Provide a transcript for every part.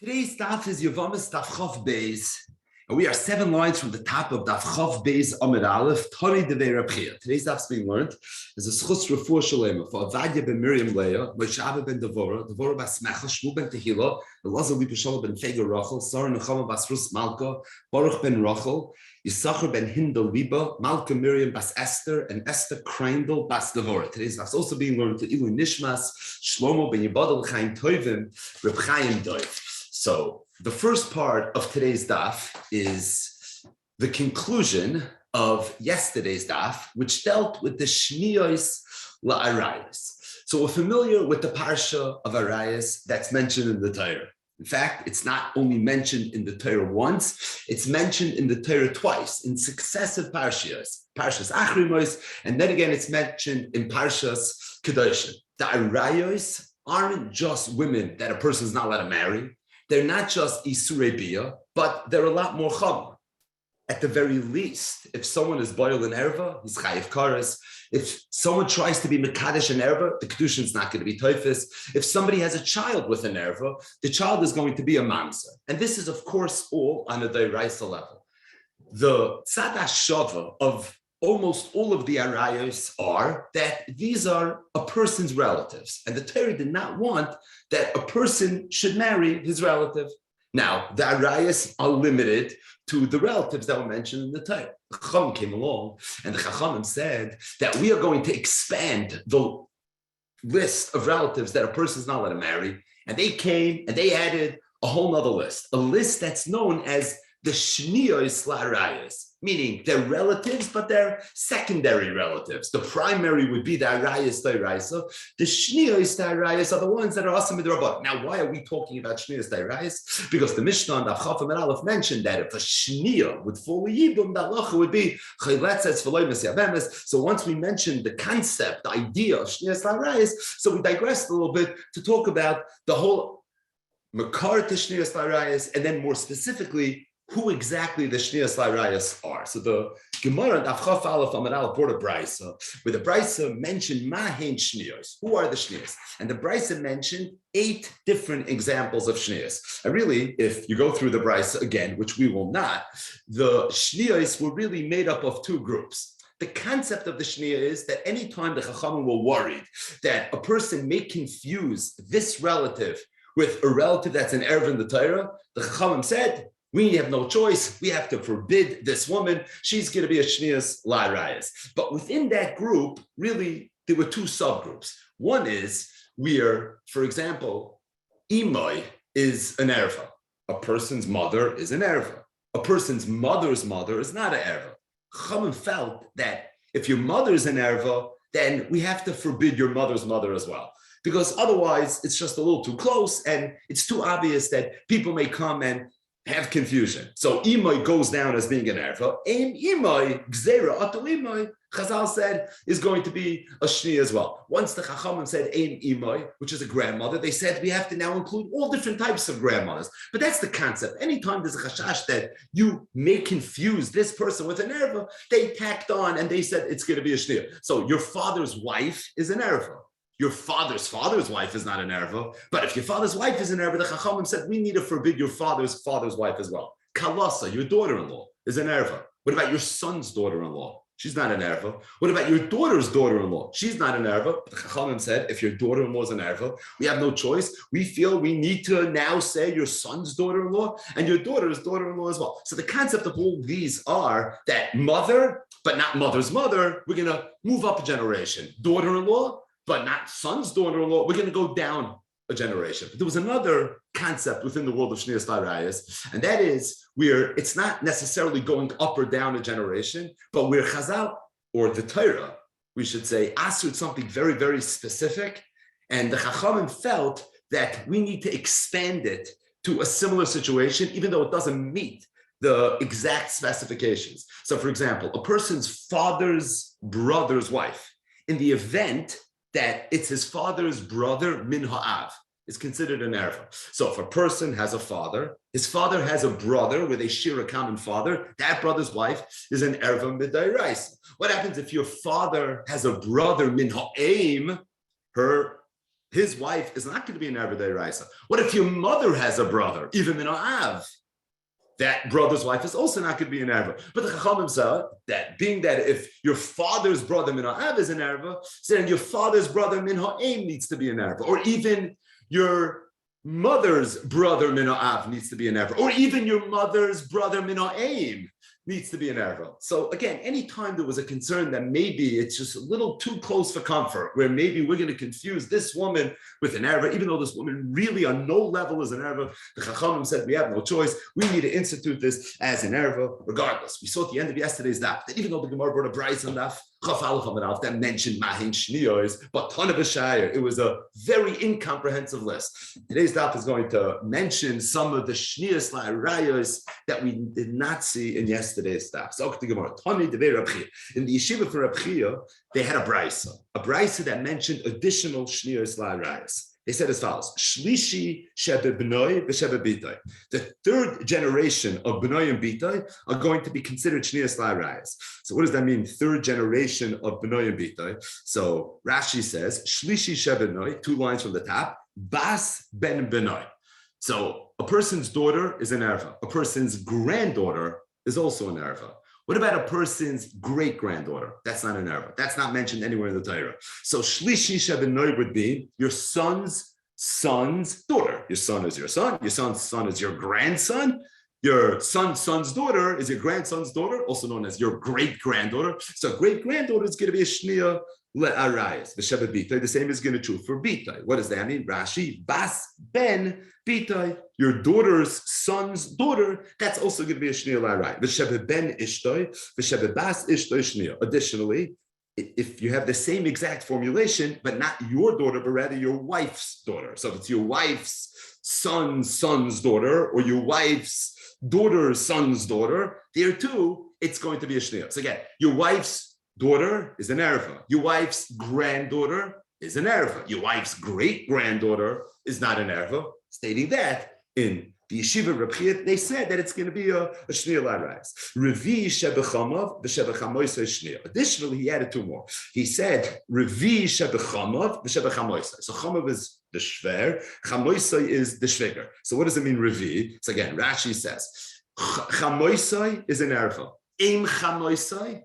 Today's daf is Yevamos daf Beis, and we are 7 lines from the top of daf Beis Amud Aleph. Today's daf is being learned as a schus refuah shalema for Avadia ben Miriam Leah, Moshe Abba ben Devorah bas Mecha, Shmuel ben Tehila, Elazar Liposhala ben Feger Rachel, Sarah Nechama bas Rus Malka, Baruch ben Rachel, Yisachar ben Hindel Liba, Malka Miriam bas Esther, and Esther Kreindel bas Devorah. Today's daf is also being learned to Ilu Nishmas, Shlomo ben Yibadel Chaim Tovim, Reb Chaim Dov. So the first part of today's daf is the conclusion of yesterday's daf, which dealt with the shniyos la'arayos. So we're familiar with the parsha of arayos that's mentioned in the Torah. In fact, it's not only mentioned in the Torah once, it's mentioned in the Torah twice, in successive parshas Achrimos, and then again it's mentioned in parshas Kedoshim. The arayos aren't just women that a person is not allowed to marry. They're not just Isurei Bia, but they're a lot more chum. At the very least, if someone is boil in erva, he's chayiv kares. If someone tries to be mekadesh in erva, the kedushin is not going to be toifis. If somebody has a child with an erva, the child is going to be a mamzer. And this is, of course, all on a deiraisa level. The tzad hashava of almost all of the arayos are that these are a person's relatives. And the Torah did not want that a person should marry his relative. Now, the arayos are limited to the relatives that were mentioned in the Torah. The Chacham came along and the Chachamim said that we are going to expand the list of relatives that a person is not allowed to marry. And they came and they added a whole nother list, a list that's known as the shniyos la'arayos, meaning they're relatives, but they're secondary relatives. The primary would be the arayos d'oraisa. The shniyos d'oraisa are the ones that are asim midrabban. Now, why are we talking about shniyos d'oraisa? Because the Mishnah and Amud Aleph mentioned that if a shniya would fall yibum, the halacha would be chayletzes v'loimes Yevamos. So once we mentioned the concept, the idea of shniyos d'oraisa, so we digressed a little bit to talk about the whole makar to shniyos d'oraisa, and then more specifically, who exactly the shniyos la'arayos are. So the Gemara and Avchaf Aleph Amud Aleph brought a brisa, where the brisa mentioned mahen shniyos. Who are the shniyos? And the brisa mentioned 8 different examples of shniyos. And really, if you go through the brisa again, which we will not, the shniyos were really made up of 2 groups. The concept of the shniya is that anytime the Chachamim were worried that a person may confuse this relative with a relative that's an erv in the Torah, the Chachamim said, we have no choice. We have to forbid this woman. She's going to be a shniyos la'arayos. But within that group, really, there were 2 subgroups. One is where, for example, imay is an erva. A person's mother is an erva. A person's mother's mother is not an erva. Chachamim felt that if your mother is an erva, then we have to forbid your mother's mother as well. Because otherwise, it's just a little too close, and it's too obvious that people may come and have confusion. So imay goes down as being an erva. Aim imay, gzera atu imay, Chazal said, is going to be a shni as well. Once the Chachamim said aim imay, which is a grandmother, they said we have to now include all different types of grandmothers. But that's the concept. Anytime there's a chashash that you may confuse this person with an erva, they tacked on and they said it's going to be a shni. So your father's wife is an erva. Your father's wife is not an erva, but if your father's wife is an erva, the Chachamim said we need to forbid your father's wife as well. Kalasa, your daughter-in-law, is an erva. What about your son's daughter-in-law? She's not an erva. What about your daughter's daughter-in-law? She's not an erva. But the Chachamim said if your daughter-in-law is an erva, we have no choice. We feel we need to now say your son's daughter-in-law and your daughter's daughter-in-law as well. So the concept of all these are that mother, but not mother's mother, we're going to move up a generation. Daughter-in-law, but not son's daughter-in-law, we're going to go down a generation. But there was another concept within the world of shniyos la'arayos, and that is where it's not necessarily going up or down a generation, but where Chazal, or the Torah, we should say, asud something very, very specific, and the Chachamim felt that we need to expand it to a similar situation, even though it doesn't meet the exact specifications. So, for example, a person's father's brother's wife, in the event that it's his father's brother, min ha'av, is considered an erva. So if a person has a father, his father has a brother where they share a common father, that brother's wife is an erva midayrais. What happens if your father has a brother, min ha'aim, his wife is not going to be an Erva Deiraisa. What if your mother has a brother, even in Av? That brother's wife is also not going to be an Erva. But the Chachamim said that being that if your father's brother Min Ha'av is an Erva, then your father's brother Min Ha'aim needs to be an Erva. Or even your mother's brother Min Ha'av needs to be an Erva. Or even your mother's brother Min Ha'aim needs to be an erva. So again, anytime there was a concern that maybe it's just a little too close for comfort, where maybe we're going to confuse this woman with an erva, even though this woman really on no level is an erva, the Chachamim said we have no choice. We need to institute this as an erva regardless. We saw at the end of yesterday's daf that even though the Gemara brought a Bryce on daf, that mentioned Mahin Shniyos, but ton of a Shiur. It was a very incomprehensive list. Today's daf is going to mention some of the Shniyos La'arayos that we did not see in yesterday's daf. So, in the yeshiva for Reb Chia, they had a brisa that mentioned additional Shniyos La'arayos. They said as follows: Shlishi shebe b'noi v'shebe bitoi. The third generation of b'noi and bitoi are going to be considered shniyas la'arayos. So what does that mean? Third generation of b'noi and bitoi. So Rashi says shlishi shebe b'noi, 2 lines from the top. Bas ben b'noi. So a person's daughter is an erva. A person's granddaughter is also an erva. What about a person's great-granddaughter? That's not an erva. That's not mentioned anywhere in the Torah. So shlishi shebenoi would be your son's daughter. Your son is your son. Your son's son is your grandson. Your son's daughter is your grandson's daughter, also known as your great-granddaughter. So great-granddaughter is going to be a shniya le'arayas. V'sheba bitay. The same is going to be true for bitay. What does that mean? Rashi, bas ben bitay. Your daughter's son's daughter, that's also going to be a shniya la'arayas. V'sheba ben ishtoy, v'sheba bas ishtoy shniya. Additionally, if you have the same exact formulation, but not your daughter, but rather your wife's daughter. So if it's your wife's son's daughter, or your wife's daughter's son's daughter, there too, it's going to be a shniya. So again, your wife's daughter is an erva. Your wife's granddaughter is an erva. Your wife's great-granddaughter is not an erva. Stating that in the yeshiva Reb Chia, they said that it's going to be a shniya la'arayos. Revi shebechamav v'shebechamoisay shniya. Additionally, he added 2 more. He said Revi shebechamav v'shebechamoisay. So chamav is the shver, chamoisay is the shviger. So what does it mean Revi? So again, Rashi says chamoisay is an erva. Im chamoisay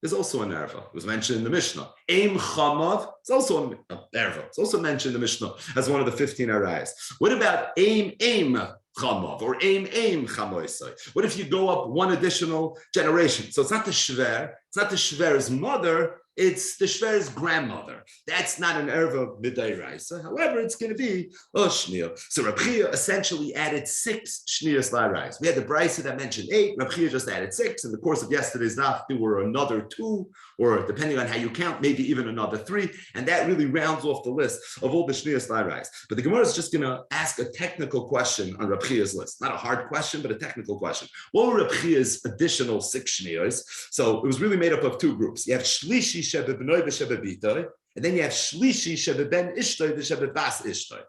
is also an erva. It was mentioned in the Mishnah. Aim chamav is also an erva. It's also mentioned in the Mishnah as one of the 15 arayas. What about aim chamav or aim chamoisai? What if you go up 1 additional generation? So it's not the shver, it's not the shver's mother, it's the shver's grandmother. That's not an erva midairaisa. However, it's going to be a shniya. So Reb Chia essentially added 6 shniyas la'arayos. We had the brisa that mentioned 8. Reb Chia just added 6. In the course of yesterday's daf, there were another 2, or depending on how you count, maybe even another 3. And that really rounds off the list of all the shniyas la'arayos. But the Gemara is just going to ask a technical question on Reb Chia's list. Not a hard question, but a technical question. What were Reb Chia's additional 6 shniyas? So it was really made up of 2 groups. You have shlishi shebe b'noi v'shebe bitoi, and then you have shlishi shebe ben ishtoi v'shebe bas ishtoi.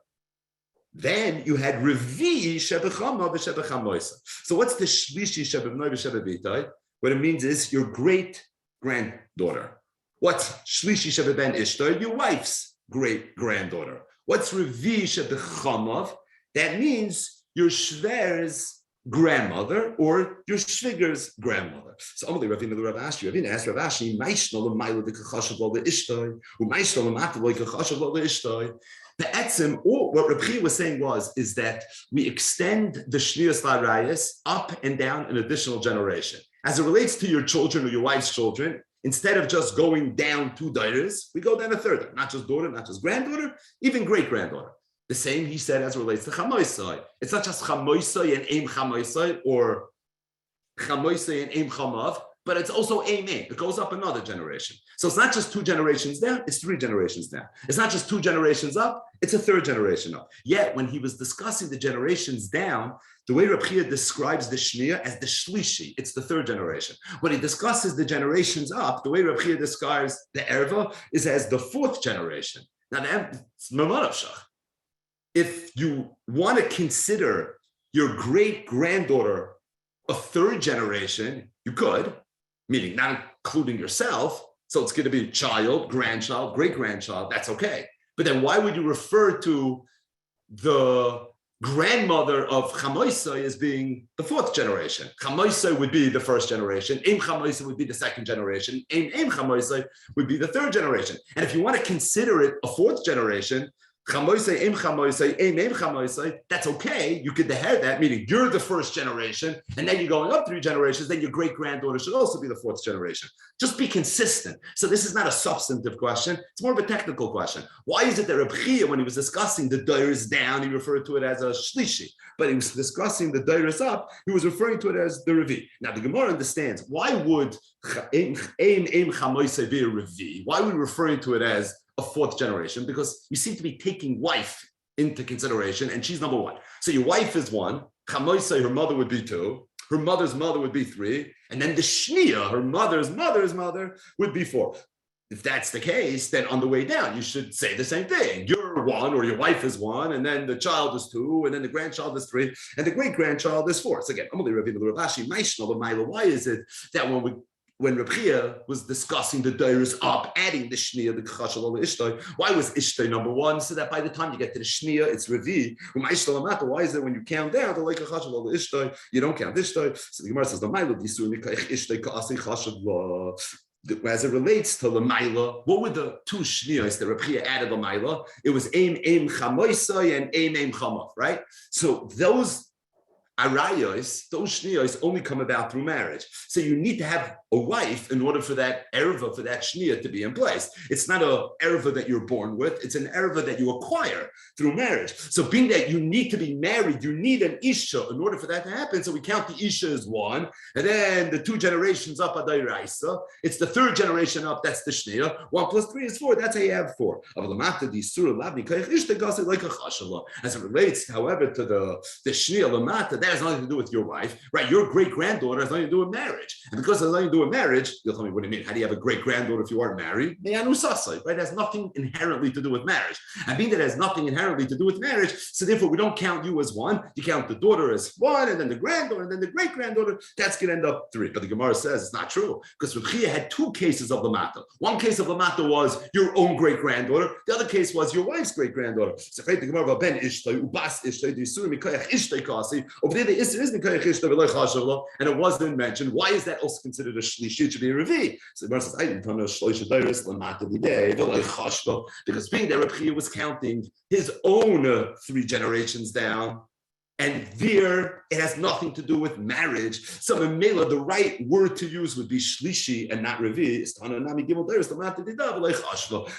Then you had revi shebe chama v'shebe chamoisa. So what's the shlishi shebe b'noi v'shebe bitoi? What it means is your great-granddaughter. What's shlishi shebe ben ishtoi? Your wife's great-granddaughter. What's revi shebe chama? That means your shver's grandmother or your shviger's grandmother. So Amalei Ravina the Rav Ashi, Ravina asked Rav Ashi, Maishna l'mayla v'kachashav lo le'ishtoi, u'maishna l'mata lo v'kachashav lo le'ishtoi. The etzim, or what Reb Chia was saying is that we extend the shniyas la'arayos up and down an additional generation. As it relates to your children or your wife's children, instead of just going down 2 daughters, we go down a third, not just daughter, not just granddaughter, even great-granddaughter. The same he said as it relates to chamoisai. It's not just chamoisai and aim chamoisai or chamoisai and aim chamav, but it's also aim. It goes up another generation. So it's not just 2 generations down, it's 3 generations down. It's not just 2 generations up, it's a 3rd generation up. Yet when he was discussing the generations down, the way Reb Chia describes the shniya as the shlishi, it's the 3rd generation. When he discusses the generations up, the way Reb Chia describes the erva is as the 4th generation. Now it's mamanavshach. If you want to consider your great-granddaughter a 3rd generation, you could, meaning not including yourself. So it's going to be child, grandchild, great-grandchild. That's okay. But then why would you refer to the grandmother of Chamoisai as being the fourth generation? Chamoisai would be the first generation. Im Chamoisai would be the second generation. Im Chamoisai would be the third generation. And if you want to consider it a fourth generation, Chamoisai, Im Chamoisai, Im Chamoisai, that's okay. You could have that, meaning you're the first generation, and then you're going up 3 generations, then your great-granddaughter should also be the fourth generation. Just be consistent. So this is not a substantive question. It's more of a technical question. Why is it that Reb Chia, when he was discussing the dairies down, he referred to it as a shlishi, but he was discussing the dairies up, he was referring to it as the revi. Now, the Gemara understands, why would Im Chamoisai be a revi? Why are we referring to it as a fourth generation? Because you seem to be taking wife into consideration, and she's number 1. So your wife is 1, Chamoisai, her mother would be 2, her mother's mother would be 3, and then the Shnia, her mother's mother's mother, would be 4. If that's the case, then on the way down, you should say the same thing. You're 1, or your wife is 1, and then the child is 2, and then the grandchild is 3, and the great-grandchild is 4. So again, why is it that when Reb Chia was discussing the dairies up, adding the shnia, the chashal over ishtay, why was ishtay number 1? So that by the time you get to the shnia, it's revi. Why is it when you count down the like a chashal over ishtay, you don't count ishtay? So the Gemara says the ma'ila disur mikayich ishtay ka'asei chashal. As it relates to the Maila, what were the 2 shniyos that Reb Chia added the Maila? It was Eim Chamoisai and Eim Chamav, right? So those arayos, those shniyos only come about through marriage. So you need to have a wife in order for that erva, for that shniya to be in place. It's not a erva that you're born with, it's an erva that you acquire through marriage. So being that you need to be married, you need an isha in order for that to happen. So we count the isha as 1, and then the 2 generations up are dairaisa. It's the 3rd generation up, that's the shniya. 1 plus 3 is 4, that's how you have 4. As it relates, however, to the shniya lamata, that has nothing to do with your wife, right? Your great-granddaughter has nothing to do with marriage. And because it has nothing to do with marriage, you'll tell me, what do you mean? How do you have a great-granddaughter if you aren't married? Right? It has nothing inherently to do with marriage. And being that it has nothing inherently to do with marriage, so therefore we don't count you as 1. You count the daughter as 1, and then the granddaughter, and then the great-granddaughter. That's going to end up 3. But the Gemara says it's not true, because Reb Chia had 2 cases of lamata. One case of lamata was your own great-granddaughter. The other case was your wife's great-granddaughter. So the Gemara ben ishtay, ubas ishtay, disur mikayach ishtay kasi. Over there, the Isser is Mikayach Ishta v'lo chashavla, and it wasn't mentioned. Why is that also considered a shlishi? It should be a revi. So the Gemara says, I didn't know shlishi dairis l'mata b'dei v'lo chashavla, because being that Reb Chia was counting his own 3 generations down, and there it has nothing to do with marriage. So in Mela, the right word to use would be shlishi and not revi.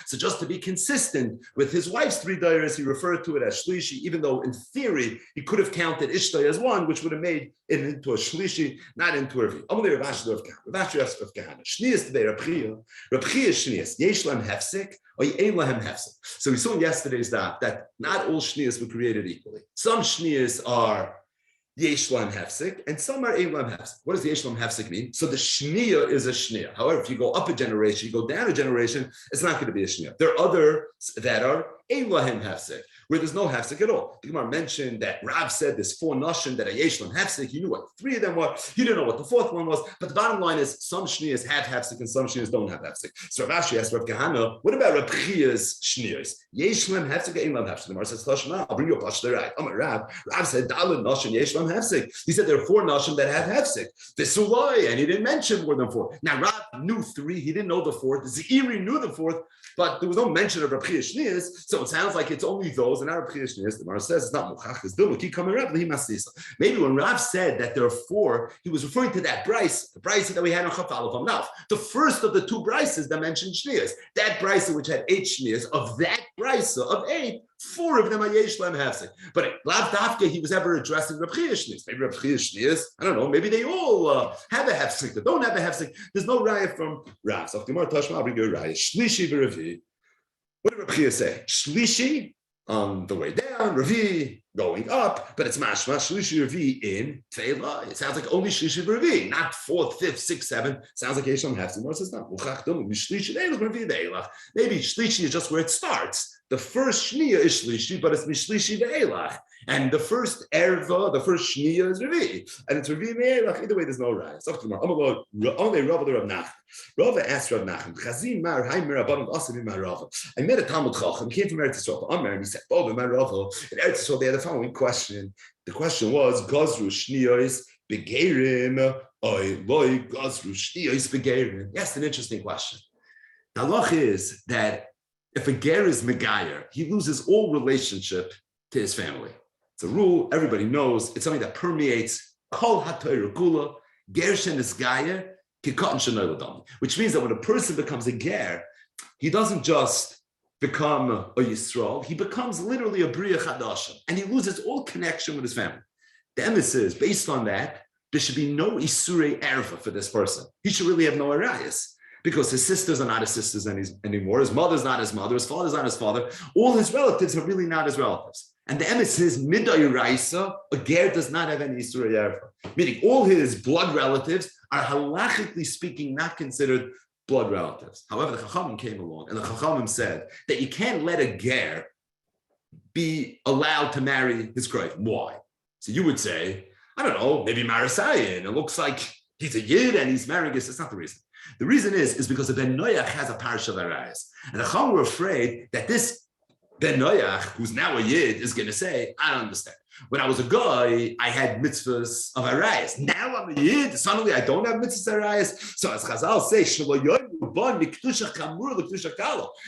So just to be consistent with his wife's 3 dairas, he referred to it as shlishi, even though in theory he could have counted ishtay as 1, which would have made it into a shlishi, not into a revi. Reb Chia shnias yesh lahem hefsek or ein lahem hefsek. So we saw in yesterday's daf that not all shnias were created equally. Some shnias are yesh lahem hefsek, and some are ein lahem hefsek. What does yesh lahem hefsek mean? So the shniya is a shniya. However, if you go up a generation, you go down a generation, it's not going to be a shniya. There are others that are ein lahem hefsek, where there's no hefsek at all. The Gemara mentioned that Rav said there's 4 nashim that are yesh lahem hefsek. You knew what 3 of them were. You didn't know what the 4th one was. But the bottom line is some shniyas have hefsek and some shniyas don't have hefsek. So Rav Ashi asked Rav Kahana, what about Reb Chia's shniyas? Yesh lahem hefsek or ein lahem hefsek? The Gemara says, I'll bring you a pashto right. Rav said, Daled nashim yesh lahem hefsek. He said there are 4 nashim that have hefsek. The Sulai, and he didn't mention more than 4. Now Rav knew 3. He didn't know the 4th. The Zeiri knew the 4th, but there was no mention of Reb Chia's shniyas. So it sounds like it's only those, and not Reb Chia's shniyas. The Gemara says it's not muchach. It's dilmuki coming Rav lehimasisa. Maybe when Rav said that there are 4, he was referring to that Bryce, the Bryce that we had on Chafal of Amud. The first of the 2 Bryces that mentioned shniyas. That Bryce which had 8 shniyas, of that Bryce of 8, 4 of them are yesh lahem hefsek. But Lav Dafka, he was ever addressing Reb Chia's shniyas. Maybe Reb Chia's shniyas, I don't know, maybe they all have a hefsek. They don't have a hefsek. There's no raya from Rav. So Gemara Tashma, I'll bring you a raya. Shlishi v'revi. What did Reb Chia say? Shlishi on the way down, revi going up, but it's mashma shlishi revi in tefillah. It sounds like only shlishi revi, not 4th, 5th, 6th, 7th. Sounds like Yesham hefsek. More says no. Maybe shlishi is just where it starts. The first shniya is shlishi, but it's mishlishi ve'elach. And the first erva, the first shniya is Revi. And it's Revi Me'erach. Either way, there's no raya. So only Rav the Rav Nachman. Rav asked Rav Nachman, Chazin Mar, Hai Merabban, Asim Mar Rav. I met a Talmud Chacham, came from Eretz Yisrael, Amar, and he said, Oh, Mar Rav. In Eretz Yisrael, they had the following question. The question was, Gazru Shniyos Begerim, Oy Loy Gazru Shniyos Begerim. Yes, an interesting question. The halach is that if a ger is megayer, he loses all relationship to his family. It's a rule everybody knows. It's something that permeates kol ha'torah kula, ger shenis gayer, kikatan shenoy l'dam. Which means that when a person becomes a ger, he doesn't just become a Yisrael, he becomes literally a Bria Chadasha, and he loses all connection with his family. The emes is, based on that, there should be no Isurei Erva for this person. He should really have no Arayas, because his sisters are not his sisters anymore, his mother's not his mother, his father's not his father, all his relatives are really not his relatives. And the emes is, Midai Raisa, a ger does not have any Isurei Erva, meaning all his blood relatives are halachically speaking not considered blood relatives. However, the Chachamim came along and the Chachamim said that you can't let a ger be allowed to marry his kroif. Why? So you would say, I don't know, maybe Marasayan. It looks like he's a yid and he's marrying us. That's not the reason. The reason is because the Ben Noach has a parish of Arayas. And the Chachamim were afraid that this Ben Noach, who's now a yid, is going to say, I don't understand. When I was a guy, I had mitzvahs of Arayas. Now I'm a yid, suddenly I don't have mitzvahs of Arayas. So as Chazal say,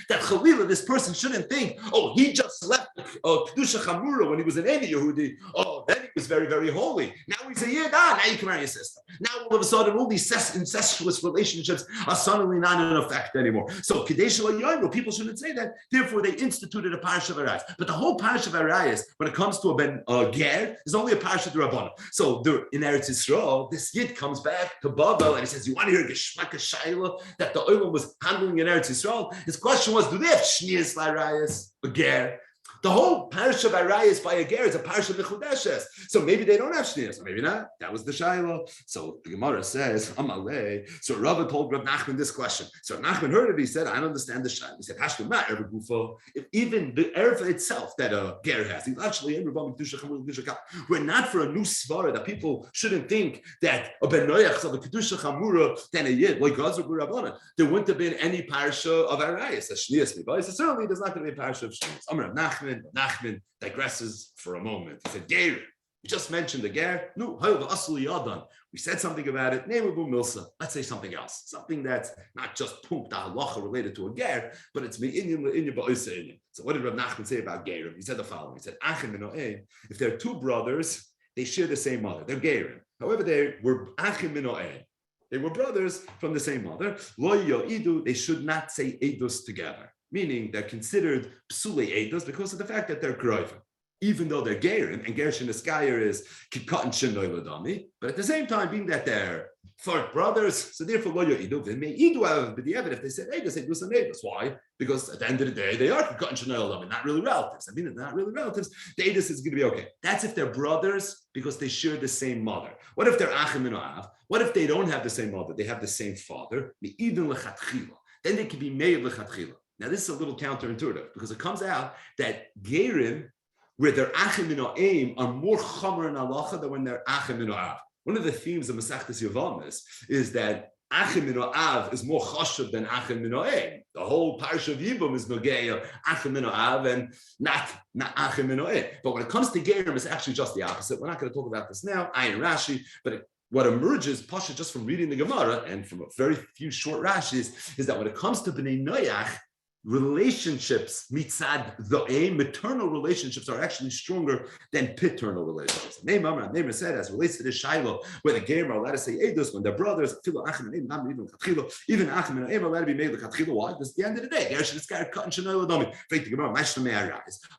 that Chalila, this person shouldn't think, oh, he just left Kedusha Chamura when he was an Eni Yehudi. Oh, then he was very, very holy. Now he's a yid. Now you can marry your sister. Now all of a sudden, all these incestuous relationships are suddenly not in effect anymore. So Kadesh Yomi, people shouldn't say that. Therefore, they instituted a parish of Arayas. But the whole parish of Arayas, when it comes to a ger, is only a parish of the Rabbanim. So in Eretz Yisrael, this yid comes back to Babel and he says, you want to hear a Geshmak Shaila that the Olam was handling in Eretz Yisrael? His question was, do they have Shnias L'arayas, a ger? The whole parish of Arayas by a ger is a parish of Mechudeshes. So maybe they don't have Shnias, or maybe not. That was the Shaila. So the Gemara says, Amalei. So Rava told Rav Nachman this question. So Nachman heard it, he said, I don't understand the Shaila. He said, Hashema Erva Gufa. If even the Erva itself that a ger has, we're not for a new svara that people shouldn't think that a Ben Noach is of a Kedusha Chamura than a Yid, like God's Rabbanan. There wouldn't have been any parisha of Arayas, a Shnias Mibais. So certainly there's not going to be a parisha of Shnias. Amar Nachman digresses for a moment. He said, Ger, we just mentioned the Ger. No, we said something about it. Milsa. Let's say something else. Something that's not just punk da halacha related to a Ger, but it's me'inyan le'inyan ba'osa inyan. So what did Rav Nachman say about Gerim? He said the following. He said, Achim and No'eh, if they're two brothers, they share the same mother. They're Gerim. However, they were Achim and No'eh. They were brothers from the same mother. Lo yo'idu, they should not say edus together. Meaning they're considered psule edus because of the fact that they're kroivim, even though they're gerim, and gershin eskayer is kikatan shinoi ladami. But at the same time, being that they're fourth brothers, so therefore lo yo'idu, they may idu out but the evidence if they said edus and edus. Why? Because at the end of the day, they are kikatan shinoi ladami, not really relatives. I mean, they're not really relatives. The edus is going to be okay. That's if they're brothers because they share the same mother. What if they're achim and av? What if they don't have the same mother? They have the same father. Even lechatchila. Then they can be made lechatchila. Now, this is a little counterintuitive because it comes out that gerim, where they're achim in aim, are more chomer in halacha than when they're achim in av. One of the themes of Masechtas Yevamos is that achim in av is more chashuv than achim in aim. The whole parsha of Yevum is nogeya achim in av and not achim in aim. But when it comes to gerim, it's actually just the opposite. We're not going to talk about this now. Ayin Rashi, but what emerges, Pasha, just from reading the Gemara and from a very few short Rashis, is that when it comes to Bnei Noach, relationships, mitzad the maternal relationships are actually stronger than paternal relationships. Neimer said, as relates to this Shiloh, where the Gerim are allowed to say edus when they're brothers, even Achim and Aim are allowed to be made l'chatchila. Why? Because at the end of the day, this guy cutting shenoi l'domim.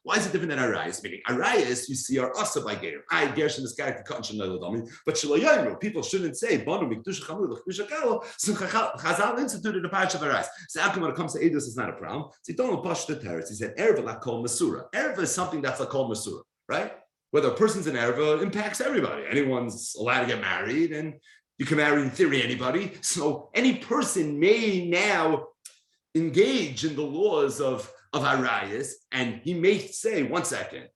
Why is it different than Arayas? Meaning Arayas, you see, are also by Gerim. I Gershon this guy cutting shenoi l'domim, but Shelo people shouldn't say Banu mikdusha chamur l'kedusha kalo. So Chazal instituted a parish of Arayas. So how come when it comes to edus, it's not a problem? So he don't push the terrace. He said, Erva la kol masura. Erva is something that's like kol masura, right? Whether a person's an Erva impacts everybody. Anyone's allowed to get married, and you can marry in theory anybody. So any person may now engage in the laws of Arayas, and he may say, one second,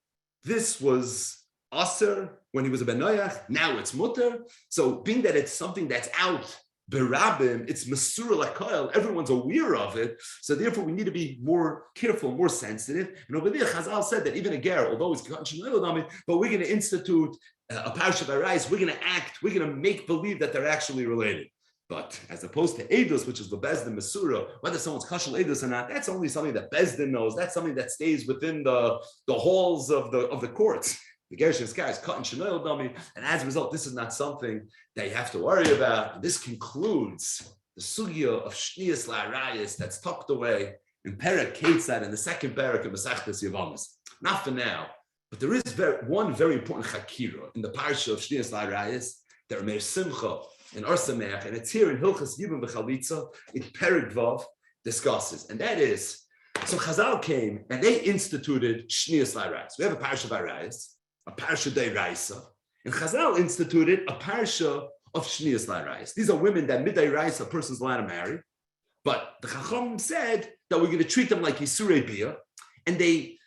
this was aser when he was a ben noyach, now it's mutter. So being that it's something that's out, berabim, it's masura lakoil, everyone's aware of it. So therefore we need to be more careful, more sensitive. And over there, Chazal said that even a ger, although it's but we're going to institute a parsha of arais, we're going to act, we're going to make believe that they're actually related. But as opposed to edus, which is the bezdin masura, whether someone's kashal edus or not, that's only something that bezdin knows. That's something that stays within the halls of the courts. The gershon guy is cut and shenoil dummy, and as a result, this is not something that you have to worry about. And this concludes the sugya of shniyas la'arayis that's tucked away in Perek Ketzad in the second Perek of Masechtas Yevamos. Not for now, but there is one very important chakira in the parsha of shniyas la'arayis that Rameir Simcha in Or Sameach, and it's here in Hilchas Yibum B'Chalitza in Perek Vav discusses, and that is, so Chazal came and they instituted shniyas la'arayis. We have a parsha of arayis, a parsha deiraisa, and Chazal instituted a parsha of shniyas la'arayis. These are women that midairaisa a person's allowed to marry, but the Chacham said that we're going to treat them like Yisurei Bia, and they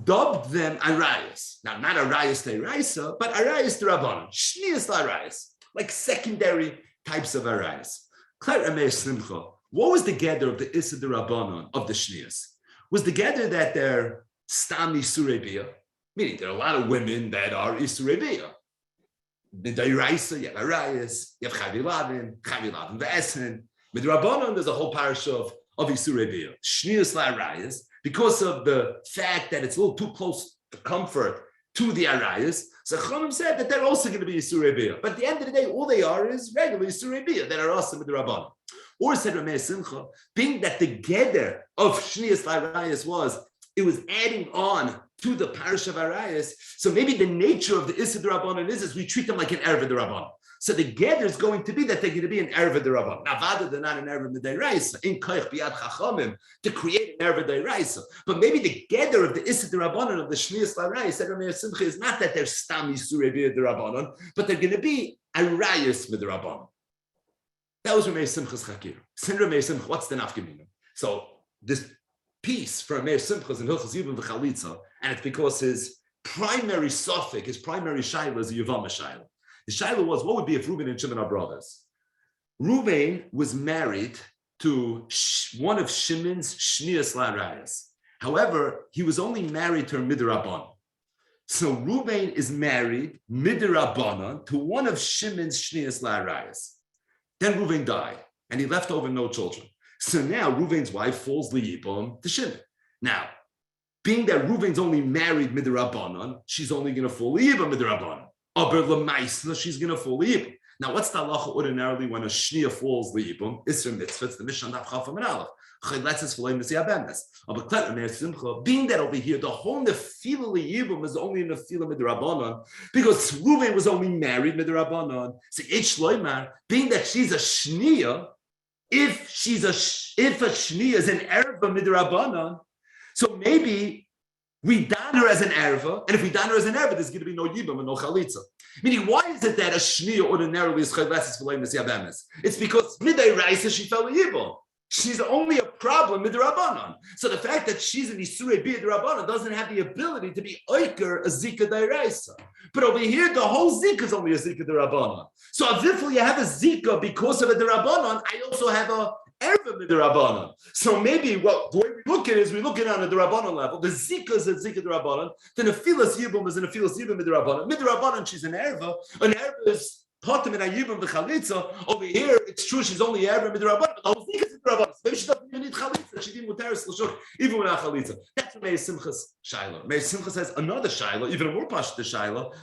dubbed them arayis. Now, not arayis deiraisa, but arayis derabbanan, shniyas la'arayis, like secondary types of arayis. What was the gather of the Issa derabbanan of the shniyas? Was the gather that they're stam Yisurei Bia? Meaning there are a lot of women that are Yisurei Bia. Midairaisa, you have arayis, you have chavilavin ve'esen. Midrabanan, there's a whole parasha of Yisurei Bia. Shniyas la'arayis, because of the fact that it's a little too close to comfort to the arayis, so Chachamim said that they're also going to be Yisurei Bia. But at the end of the day, all they are is regular Yisurei Bia that are also midrabanan. Or said Rameir Simcha, being that the gather of Shniyas la'arayis was, it was adding on to the parish of arayis. So maybe the nature of the Issa D'Rabbanan is we treat them like an Erva D'Rabbanan. So the gather is going to be that they're going to be an Erva D'Rabbanan. Now, Vada, they're not an Erva D'Raisa, in Koich B'yad Chachamim, to create an Erva D'Raisa. But maybe the gather of the Issa D'Rabbanan of the Shniyas L'Arayis, said Rameir Simcha, is not that they're Stam Yisurei Bia D'Rabbanan, but they're going to be Arayis D'Rabbanan. That was Rameir Simcha's Chakir. Sin Rameir Simcha, what's the nafkamina? So this piece for Rameir Simcha's in Hilchas Yibum V'Chalitza, and it's because his primary suffix, his primary shaila is a Yevamos shaila. The shaila was, what would be if Reuben and Shimon are brothers? Reuben was married to one of Shimon's Shniyas La'arayis. However, he was only married to her Midrabanan. So Reuben is married Midrabanan to one of Shimon's Shniyas La'arayis. Then Reuben died, and he left over no children. So now Reuven's wife falls Yevom to Shimon. Now, being that Reuven's only married midrabanan, she's only going to fall Yevom midrabanan. Aber lemaisla, she's going to fall Yevom. Now, what's the halacha ordinarily when a shnia falls Yevom? Isra mitzvah, it's the Mishnah Daf Chaf Amud Aleph. Being that over here, the whole nefila Yevom is only in nefila midrabanan because Reuven was only married midrabanan. So each loymar, being that she's a shnia. If a shnia is an erva midrabanan, so maybe we dan her as an erva, and if we dan her as an erva, there's going to be no yibam and no chalitza. Meaning, why is it that a shnia ordinarily is chaylesis for leimus yabemes? It's because midday raisa she fell a yibam. She's only a problem midrabanan. So the fact that she's an isurei bidrabanan doesn't have the ability to be oiker a zika dairaisa. But over here, the whole zika is only a zika derabanan. So avifli, you have a zika because of a derabanan. I also have a erva midrabanan. So maybe the way we look at it is we look at it on a derabanan level. The zika is a zika derabanan. The nefilas yibum is a nefilas yibum midrabanan. Midrabanan, she's an erva. An erva is potem and ayibum v'chalitza. Over here, it's true she's only erva midrabanan. But the whole zika is midrabanan. Maybe she doesn't even need chalitza. She didn't mutaris l'shuk even without chalitza. That's what Meir Simcha's shaila. Meir Simcha says another shaila, even a more pashut shaila,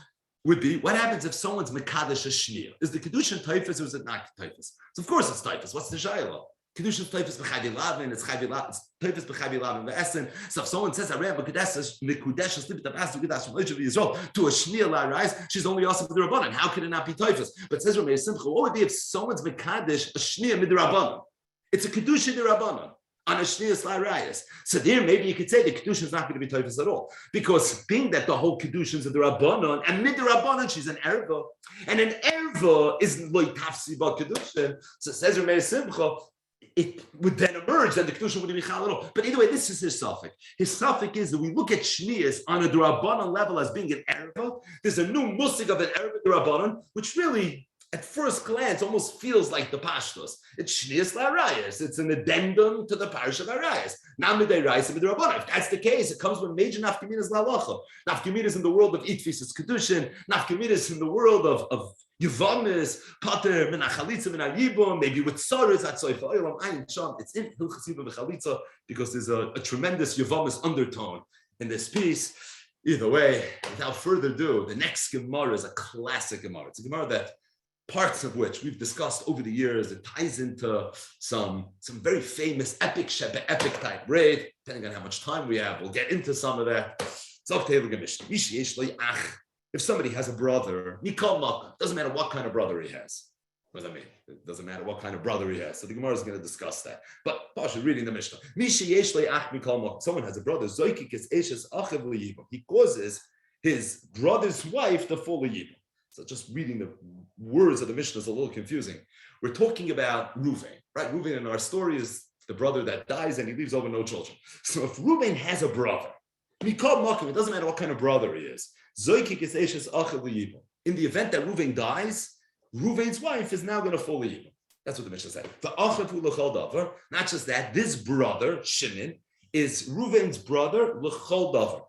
would be what happens if someone's mekadesh a shnia? Is the kedushin typhus or is it not typhus? So of course it's typhus. What's the shaila? Kedushin typhus b'chavilavin. It's typhus b'chavilavin ve'esen. So if someone says Arei mekudesh mekudesh slip tapas mekudesh from Yisrael to a shnia la'arais, she's only also midrabanan. How could it not be typhus? But says Rameir Simcha, what would be if someone's mekadesh a shnia midrabanan? It's a kedushin derabanan on a shniyas la'arayis. So there, maybe you could say the kedushin is not going to be typhus at all, because being that the whole kedushin is a derabanan and midrabanan, she's an erva, and an erva is loy tafsi ba kedushin. So says Rameir Simcha, it would then emerge, and the Kedusha wouldn't be chal at all. But either way, this is his suffix. His suffix is that we look at Shnias on a D'Rabbanan level as being an Ereva. There's a new musig of an Ereva D'Rabbanan, which really, at first glance, almost feels like the Pashtos. It's Shnias L'Arayas. It's an addendum to the Parish of Arayas. Namidei Rayas of D'Rabbanan. If that's the case, it comes with major nafkaminas L'Alacha. Nafkaminas in the world of Itfis is Kedushin. Nafkaminas in the world of Yevamos, Pater, Min HaChalitza, Min HaYibum, maybe with Saras, Atzoy Fa'olam, Ayin Sham. It's in Hilchas Yibum V'Chalitza because there's a tremendous Yevamos undertone in this piece. Either way, without further ado, the next Gemara is a classic Gemara. It's a Gemara that parts of which we've discussed over the years. It ties into some very famous epic type raid. Depending on how much time we have, we'll get into some of that. If somebody has a brother, doesn't matter what kind of brother he has. What does that mean? It doesn't matter what kind of brother he has. So the Gemara is going to discuss that. But Pasha, reading the Mishnah. Someone has a brother. He causes his brother's wife to fall a yibum. So just reading the words of the Mishnah is a little confusing. We're talking about Reuven, right? Reuven in our story is the brother that dies and he leaves over no children. So if Reuven has a brother, it doesn't matter what kind of brother he is. In the event that Reuven dies, Reuven's wife is now going to fall a yibum. That's what the Mishnah said. Not just that, this brother, Shimon, is Reuven's brother, l'chol davar.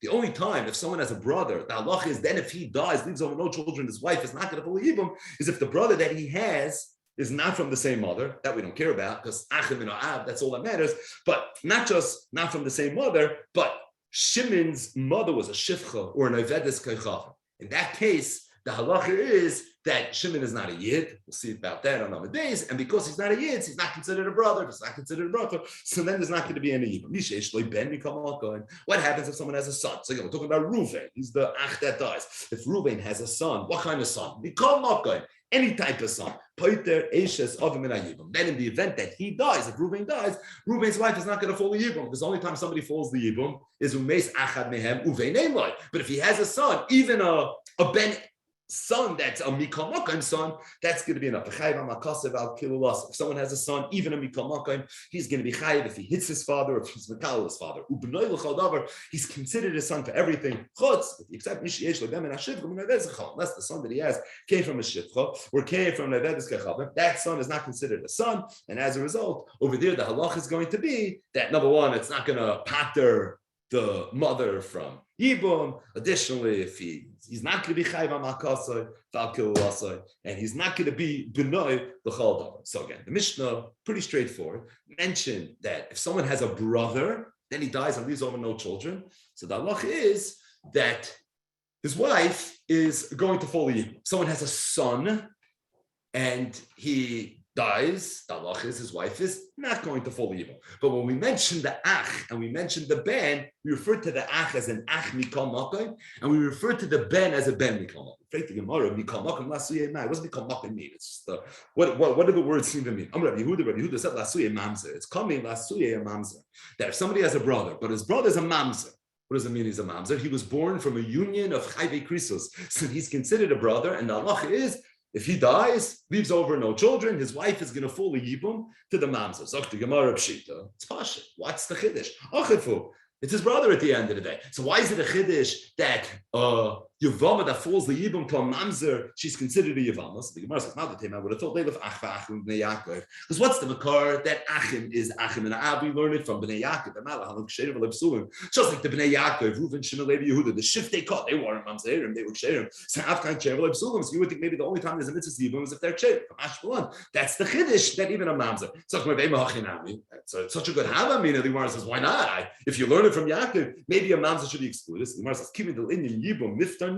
The only time if someone has a brother, the halacha is then if he dies, leaves over no children, his wife is not going to fall a yibum, is if the brother that he has is not from the same mother, that we don't care about, because achim and ab, that's all that matters, but not just not from the same mother, but Shimon's mother was a shifcha or an ovedes kaichav. In that case, the halacha is that Shimon is not a yid. We'll see about that on Amud Beis, and because he's not a yid, he's not considered a brother. If he's not considered a brother, so then there's not going to be any yibum. What happens if someone has a son? So again, we're talking about Reuven. He's the ach that dies. If Reuven has a son, what kind of son? Any type of son. Then in the event that he dies, if Reuven dies, Reuven's wife is not going to fall the yibum, because the only time somebody falls the yibum is umeis achad mehem uvein einloi. But if he has a son, even a ben son that's a mikal makayim son, that's going to be enough. If someone has a son, even a mikal makayim, he's going to be chayiv if he hits his father, or if he's makal his father. He's considered his son for everything. Except unless the son that he has came from a shivcha or came from nevedes kachavim, that son is not considered a son, and as a result, over there the halach is going to be that number one, it's not going to pater the mother from Yibum. Additionally, if he's not going to be chayv amakasai, valkilasai, and he's not going to be benoi l'chol davar. So again, the Mishnah, pretty straightforward, mentioned that if someone has a brother, then he dies and leaves over no children. So the halach is that his wife is going to fall Yibum. If someone has a son and he dies, the halach is his wife is not going to fall Yibum. But when we mention the ach and we mention the ben, we refer to the ach as an ach mikal makayim, and we refer to the ben as a ben mikal makayim. What's mikal makayim mean? It's just what do the words seem to mean? Rabbi Yehuda said lasuye mamzer. It's coming lasuye mamzer. That if somebody has a brother, but his brother is a mamzer, what does it mean he's a mamzer? He was born from a union of chayvei krisos, so he's considered a brother, and the halach is if he dies, leaves over no children, his wife is going to fall a yibum to the mamzer. So the Gemara Pshita, it's pasha. What's the chiddush? Achifu. It's his brother at the end of the day. So why is it a chiddush that Yevama that falls the yibum to a mamzer, she's considered a Yevamos? The Gemara says, I would have thought they live b'nei Yaakov. Because what's the makar that achim is achim and ab? We learn it from b'nei Yaakov. Just like the b'nei Yaakov, Reuven, Shimon, Levi, Yehuda, the shift they caught, they weren't mamzerim, they were ksherim. So afkan ksherim lebsulim. So you would think maybe the only time there's a mitzvah yibum is if they're ksherim. That's the chiddush that even a mamzer. So it's such a good havamina. The Gemara says, why not? If you learn it from Yaakov, maybe a mamzer should be excluded. The Gemara says, "Kimin del inyan yibum niftar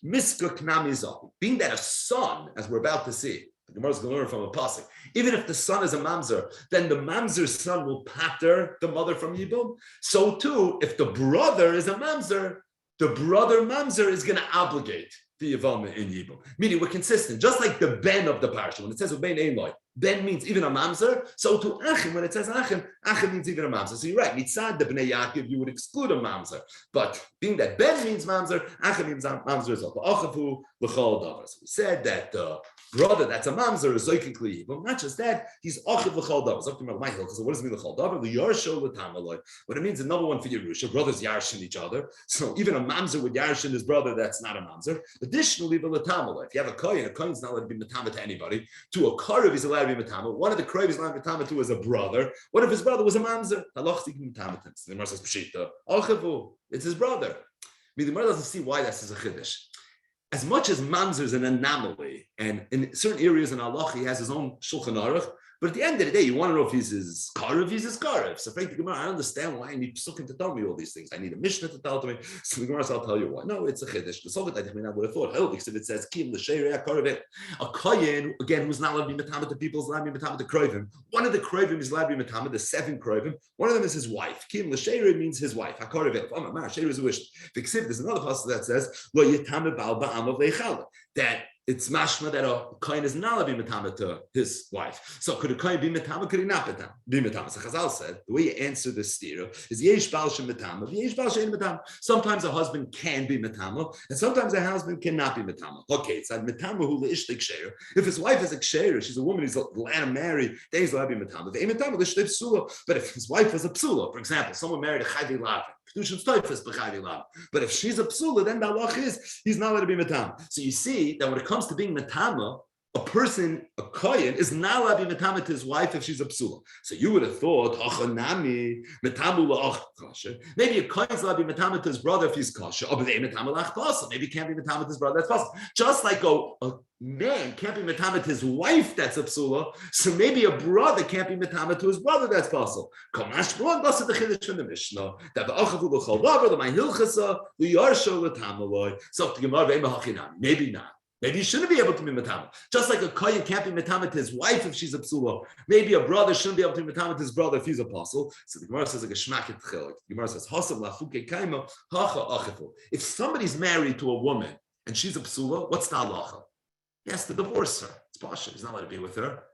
miska knamizah." Being that a son, as we're about to see, the Gemara is going to learn from a pasuk. Even if the son is a mamzer, then the mamzer's son will pater the mother from yibum. So too, if the brother is a mamzer, the brother mamzer is going to obligate the Yevama in Yibum. Meaning we're consistent, just like the ben of the parsha. When it says Ubein Einloi, Ben means even a mamzer. So to achim, when it says achim, achim means even a mamzer. So you're right. Mitzad the bnei Yaakov, you would exclude a mamzer. But being that ben means mamzer, achim means mamzer as well. Achavu l'chol davar. So we said that the brother that's a mamzer is zoykik liyibum. Not just that, he's achiv l'chol davar. So what does it mean l'chol davar? L'yarsho l'tamaloi. What it means, another one for Yerusha. Brothers yarshin each other. So even a mamzer would yarshin his brother that's not a mamzer. Additionally, the l'tamaloi. If you have a kohen's not allowed to be matama to anybody. To a karev, he's allowed to be matama. One of the karev is allowed to be matama to is a brother. What if his brother was a mamzer? The Gemara says pshita. Achivu. It's his brother. I mean, the Gemara doesn't see why that's a chiddush. As much as mamzer is an anomaly, and in certain areas in Allah, he has his own shulchan aruch. But at the end of the day, you want to know if he's his karev, he's his karev. So frankly, Gemara, I understand why I need psukim to tell me all these things. I need a mishnah to tell to me. So the Gemara, I'll tell you why. No, it's a chiddush. The Soviet, I would have thought, because if it says kim l'sheirei karev, a kohen again who's not allowed to be matama to people is allowed to be matama to krevim. One of the krevim is allowed to be matama. The 7 krevim. One of them is his wife. Kim l'sheirei means his wife. A karev. Oh my, sheirei is a wish. There's another passage that says lo yitame bal ba'am v'echal, that it's mashma that a kohen is not allowed to be matama to his wife. So could a kohen be matama? Could he not be matama? So Chazal said the way you answer this stira is yesh bal shem matama, yesh bal shein matama. Sometimes a husband can be matama, and sometimes a husband cannot be matama. Okay, it's like matama hu leishtik sheir. If his wife is a sheir, she's a woman he's allowed to marry, then he's allowed to be matama. Matama leishtik psula. But if his wife was a psula, for example, someone married a chayvi lav. But if she's a psula, then the halach is he's not allowed to be matama. So you see that when it comes to being matama, a person, a kohen, is not allowed to be matama to his wife if she's a psula. So you would have thought, maybe a kohen is allowed to be matama to his brother if he's kosher. Maybe he can't be matama to his brother. That's possible. Just like a man can't be matama to his wife that's a psula, so maybe a brother can't be matama to his brother that's possible. Kamash bron, that's the chiddush from the Mishnah. That the achavu l'chol davar, the ma'hilchasa, the yarsho l'tamaloi. So the Gemara ve'ema hachinam. Maybe not. Maybe you shouldn't be able to be matama. Just like a kohen can't be matama to his wife if she's a psula, maybe a brother shouldn't be able to be matama to his brother if he's a apostle. So the Gemara says like a shmaket chilek. The Gemara says hasav lafuke kaima hacha achifu. If somebody's married to a woman and she's a psula, what's the halacha? He has to divorce her. It's pasha. He's not allowed to be with her.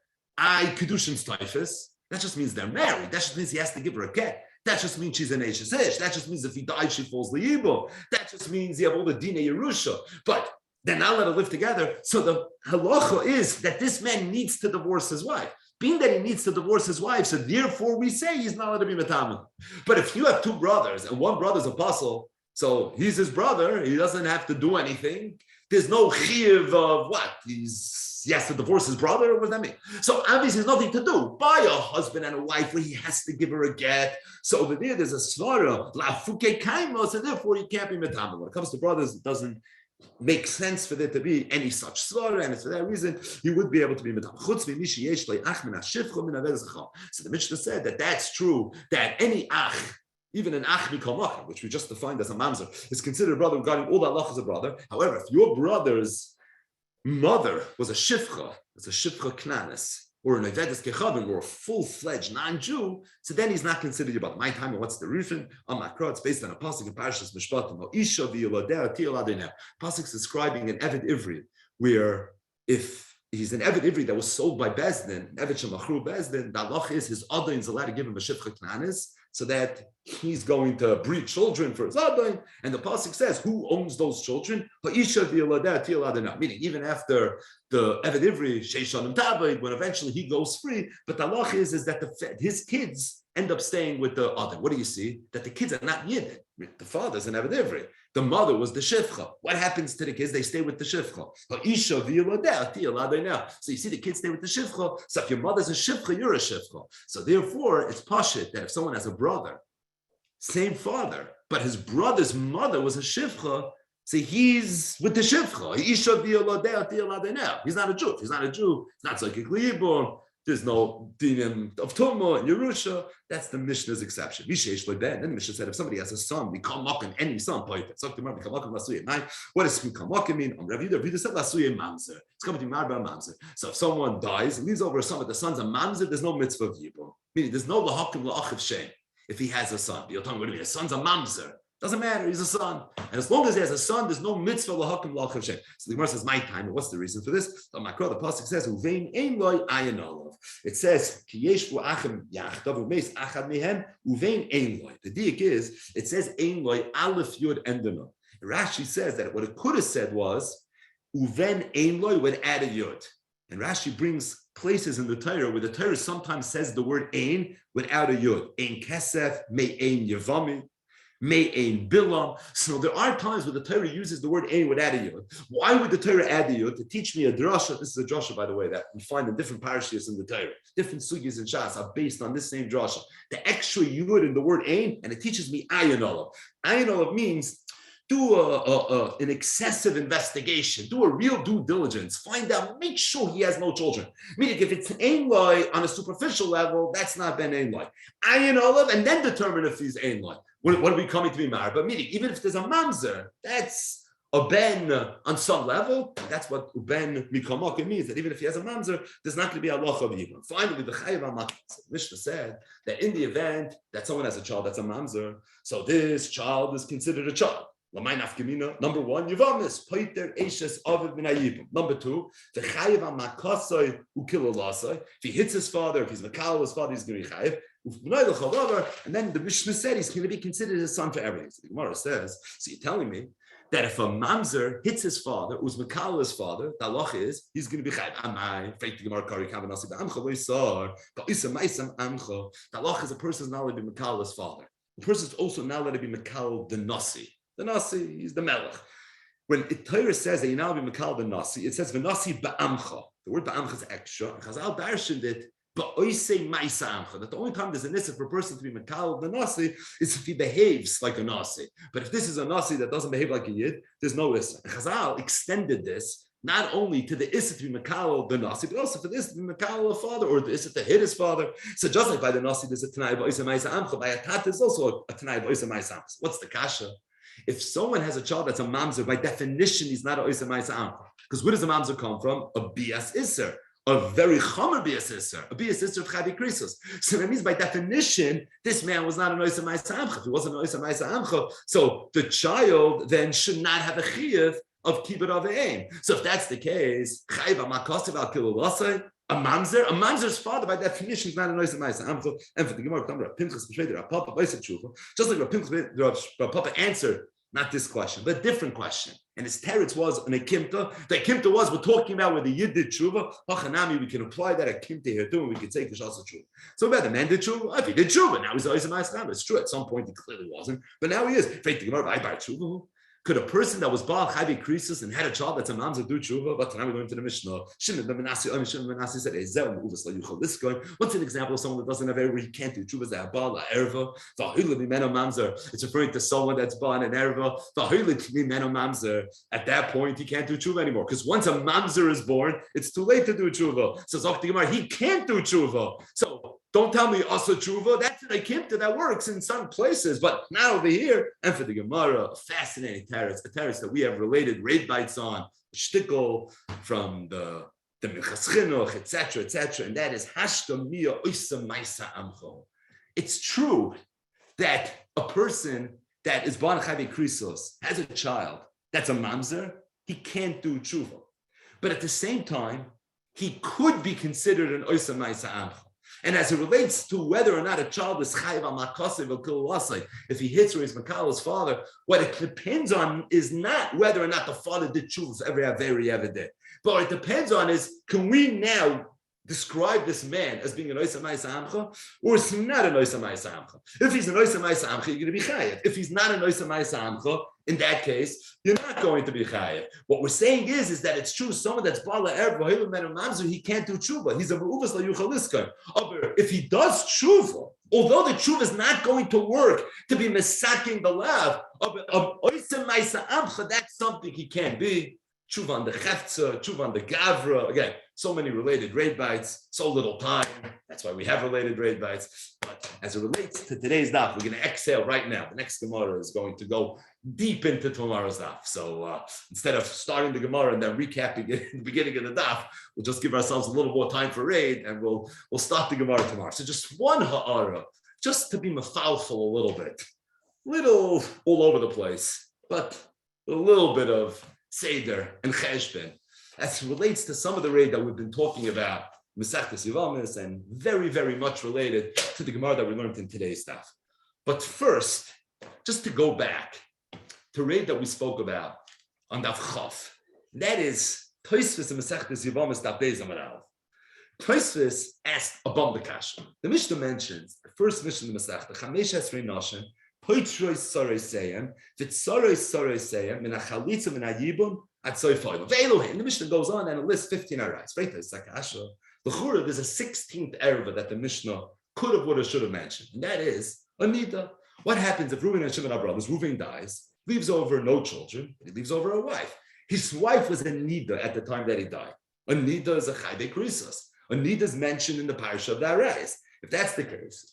Kedushin stoifis. That just means they're married. That just means he has to give her a get. That just means she's an Eishes Ish. That just means if he dies, she falls Yevom. That just means you have all the Dina Yerusha. But they're not allowed to live together. So the halacha is that this man needs to divorce his wife. Being that he needs to divorce his wife, so therefore we say he's not allowed to be matama. But if you have 2 brothers and one brother's apostle, so he's his brother, he doesn't have to do anything. There's no chiyuv of what? He has to divorce his brother? What does that mean? So obviously there's nothing to do by a husband and a wife where he has to give her a get. So over there's a svara, lafuke kaimo, so therefore he can't be matama. When it comes to brothers, it doesn't make sense for there to be any such svara, and it's for that reason you would be able to be matama. So the Mishnah said that that's true, that any ach, even an ach mikamach, which we just defined as a mamzer, is considered a brother regarding all that Allah as a brother. However, if your brother's mother was a shifcha, knanis, or an evedes kechavim, or a full-fledged non-Jew, so then he's not considered your brother. My time, and what's the reason? On Makra, it's based on a pasuk in Parashas Mishpatim. Isha v'yiladeh tiyaladeneh. Pasuk's describing an Eved Ivri, where if he's an Eved Ivri that was sold by Bezdin, Eved Shemachru Bezdin, the halach is his adon is allowed to give him a shifcha knanis, so that he's going to breed children for his adon, and the pasuk says, who owns those children? Meaning, even after the Eved Ivri, Sheishanim Tavid, when eventually he goes free, but the halach is that his kids end up staying with the other. What do you see? That the kids are not Yidden. The father's an Eved Ivri. The mother was the shifcha. What happens to the kids? They stay with the shifcha. So you see the kids stay with the shifcha. So if your mother's a shifcha, you're a shifcha. So therefore, it's pashit that if someone has a brother, same father, but his brother's mother was a shifcha, so he's with the shifcha. He's not a Jew. He's not a Jew. It's not like a Yevom. There's no dinim of Tumah and Yerusha. That's the Mishnah's exception. Then the Mishnah said if somebody has a son, we come up in any son. What does Mikamokim mean? It's coming to Marba Mamzer. So if someone dies and leaves over a son, but the son's a Mamzer, there's no mitzvah of Yevom. Meaning there's no lahakim la'achiv shem if he has a son. You're talking about his son's a Mamzer. Doesn't matter, he's a son. And as long as he has a son, there's no mitzvah lahakim la'achiv shem. So the Gemara says, my time, and what's the reason for this? The Makra, the pasuk says, Uvein ein loy ayin olav. It says, the diak is, it says, ein loy, aleph yud endana. Rashi says that what it could have said was, uven ein loy would add a yud. And Rashi brings places in the Torah where the Torah sometimes says the word ein without a yud. Ein kesef, may ein yevami, may ein bilam. So there are times where the Torah uses the word ein without a yud. Why would the Torah add the yud? To teach me a drasha. This is a drasha, by the way, that we find in different parashiyos in the Torah. Different sugis and shas are based on this same drasha. The extra yud in the word ein, and it teaches me ayin olav. Ayin olav means do an excessive investigation, do a real due diligence, find out, make sure he has no children. Meaning, if it's ein loy on a superficial level, that's not ben ein loy. Ayin olav, and then determine if he's ein loy. What are we coming to be married? But meaning, even if there's a mamzer, that's a ben on some level. That's what ben mikomokim means, that even if he has a mamzer, there's not going to be a loch of yibum. Finally, the chayiv ha'makos. Mishnah said that in the event that someone has a child that's a mamzer, so this child is considered a child. Number one, Yevamos, Poiter Eishes Aviv Min HaYibum. Number two, the Chayiv HaMakasai Ukilalasai. If he hits his father, if he's Makal his father, he's going to be Chayiv. And then the Mishnah said he's going to be considered his son for everything. So the Gemara says, so you're telling me that if a mamzer hits his father, who's Makal his father, the halach is he's going to be Chayiv. Amai, Freit the Gemara Kari Kavanasi Ba'amcha Loisar, Ba'isa Maisam Amcha. The halach is a person is not allowed to be Makal his father. The person is also not allowed to be Makal the Nasi. The Nasi, he's the Melech. When the Torah says that you now be Makal the Nasi, it says V'Nasi Ba'amcha. The word Ba'amcha is extra. And Chazal darshened it, Ba'oisei Maisa Amcha. That the only time there's an issa for a person to be Makal the Nasi is if he behaves like a Nasi. But if this is a Nasi that doesn't behave like a Yid, there's no issa. And Chazal extended this not only to the issa to be Makal the Nasi, but also for the issa to be Makal a father, or the issa to hit his father. So just like by the Nasi, there's a Tanai Ba'oisei Maisa Amcha, by a Tat, there's also a Tanai Ba'oisei Maisa Amcha. What's the kasha? If someone has a child that's a mamzer, by definition, he's not a oisa ma'isa amcha. Because where does a mamzer come from? A bias isser, a very chomer bias isser, a bias isser of chavi krisos. So that means by definition, this man was not an oisa ma'isa amcha. If he wasn't an oisa ma'isa amcha, so the child then should not have a chiyuv of kibbut of aim. So if that's the case, chayiv ha'makosiv al kilulasai, a mamzer's father by definition is not a noise of ma'isa amcha. And for the Gemara, just like Papa answered not this question, but a different question. And his teretz was an akimta. The akimta was, we're talking about whether Yid did tshuva. Hachanami, we can apply that akimta here too, and we can say kishasa tshuva. So about the man did tshuva. If he did tshuva, now he's always a ma'isa amcha. It's true. At some point he clearly wasn't, but now he is. Faith the Gemara, I buy tshuva. Could a person that was Baal Chavi Krisis and had a child that's a mamzer do tshuva? But now we go into the Mishnah. Shimon ben Menassi said, what's an example of someone that doesn't have erva? He can't do tshuva. That Baal erva. It's referring to someone that's Baal and erva. At that point, he can't do tshuva anymore because once a mamzer is born, it's too late to do tshuva. So Zok the Gemara, he can't do tshuva. So don't tell me asa tshuva. That's an akimta that works in some places, but not over here. And for the Gemara, a fascinating teretz, a teretz that we have related Reid Bites on, shtickle from the Minchas Chinuch, etc., etc., and that is hashta mia oisa maisa amcho. It's true that a person that is ban chavi krisos has a child that's a mamzer, he can't do tshuva, but at the same time, he could be considered an oisa maisa amcho. And as it relates to whether or not a child is chayiv al makasiv or kilulasai, if he hits or he's makal's father, what it depends on is not whether or not the father did tshuva every averi he ever did. But what it depends on is, can we now describe this man as being an oisa ma'isa amcha, or is he not an oisa ma'isa amcha? If he's an oisa ma'isa amcha, you're going to be chayiv. If he's not an oisa ma'isa amcha, in that case, you're not going to be chayiv. What we're saying is that it's true. Someone that's bala erva, he can't do tshuva. He's a me'uvas la yuchaliskan. If he does tshuva, although the tshuva is not going to work to be misaking the lav of oisa ma'isa amcha, that's something he can be. Tshuva on the Cheftza, tshuva on the Gavra. Again, so many related Reid Bites, so little time. That's why we have related Reid Bites. But as it relates to today's daf, we're going to exhale right now. The next Gemara is going to go deep into tomorrow's daf. So instead of starting the Gemara and then recapping it in the beginning of the daf, we'll just give ourselves a little more time for Reid, and we'll start the Gemara tomorrow. So just one ha'ara, just to be mafalful a little bit. Little all over the place, but a little bit of Seder and Cheshbon, as it relates to some of the raid that we've been talking about Masechtas Yevamos, and very, very much related to the Gemara that we learned in today's stuff. But first, just to go back to Reid that we spoke about on Daf Chof, that is Tosfos and Masechtas Yevamos Daf Beis Amud Aleph. Tosfos asked a bomb kasha. The Mishnah mentions the first Mishnah in the Masechta, Chamesh Esrei Noshen, Poitroi Soroi Seyem, Vitzoroi Soroi Seyem, Min HaChalitza Min HaYibum, Atzoi Foilu. Ve'elohim. The Mishnah goes on and it lists 15 arais. Right? There's a kasha. The Chura, there's a 16th erva that the Mishnah could have, would have, should have mentioned, and that is a nida. What happens if Reuven and Shimon are brothers? Reuven dies, leaves over no children, he leaves over a wife. His wife was a nida at the time that he died. A nida is a chayde krisos. A nida is mentioned in the parasha of the arais. If that's the case,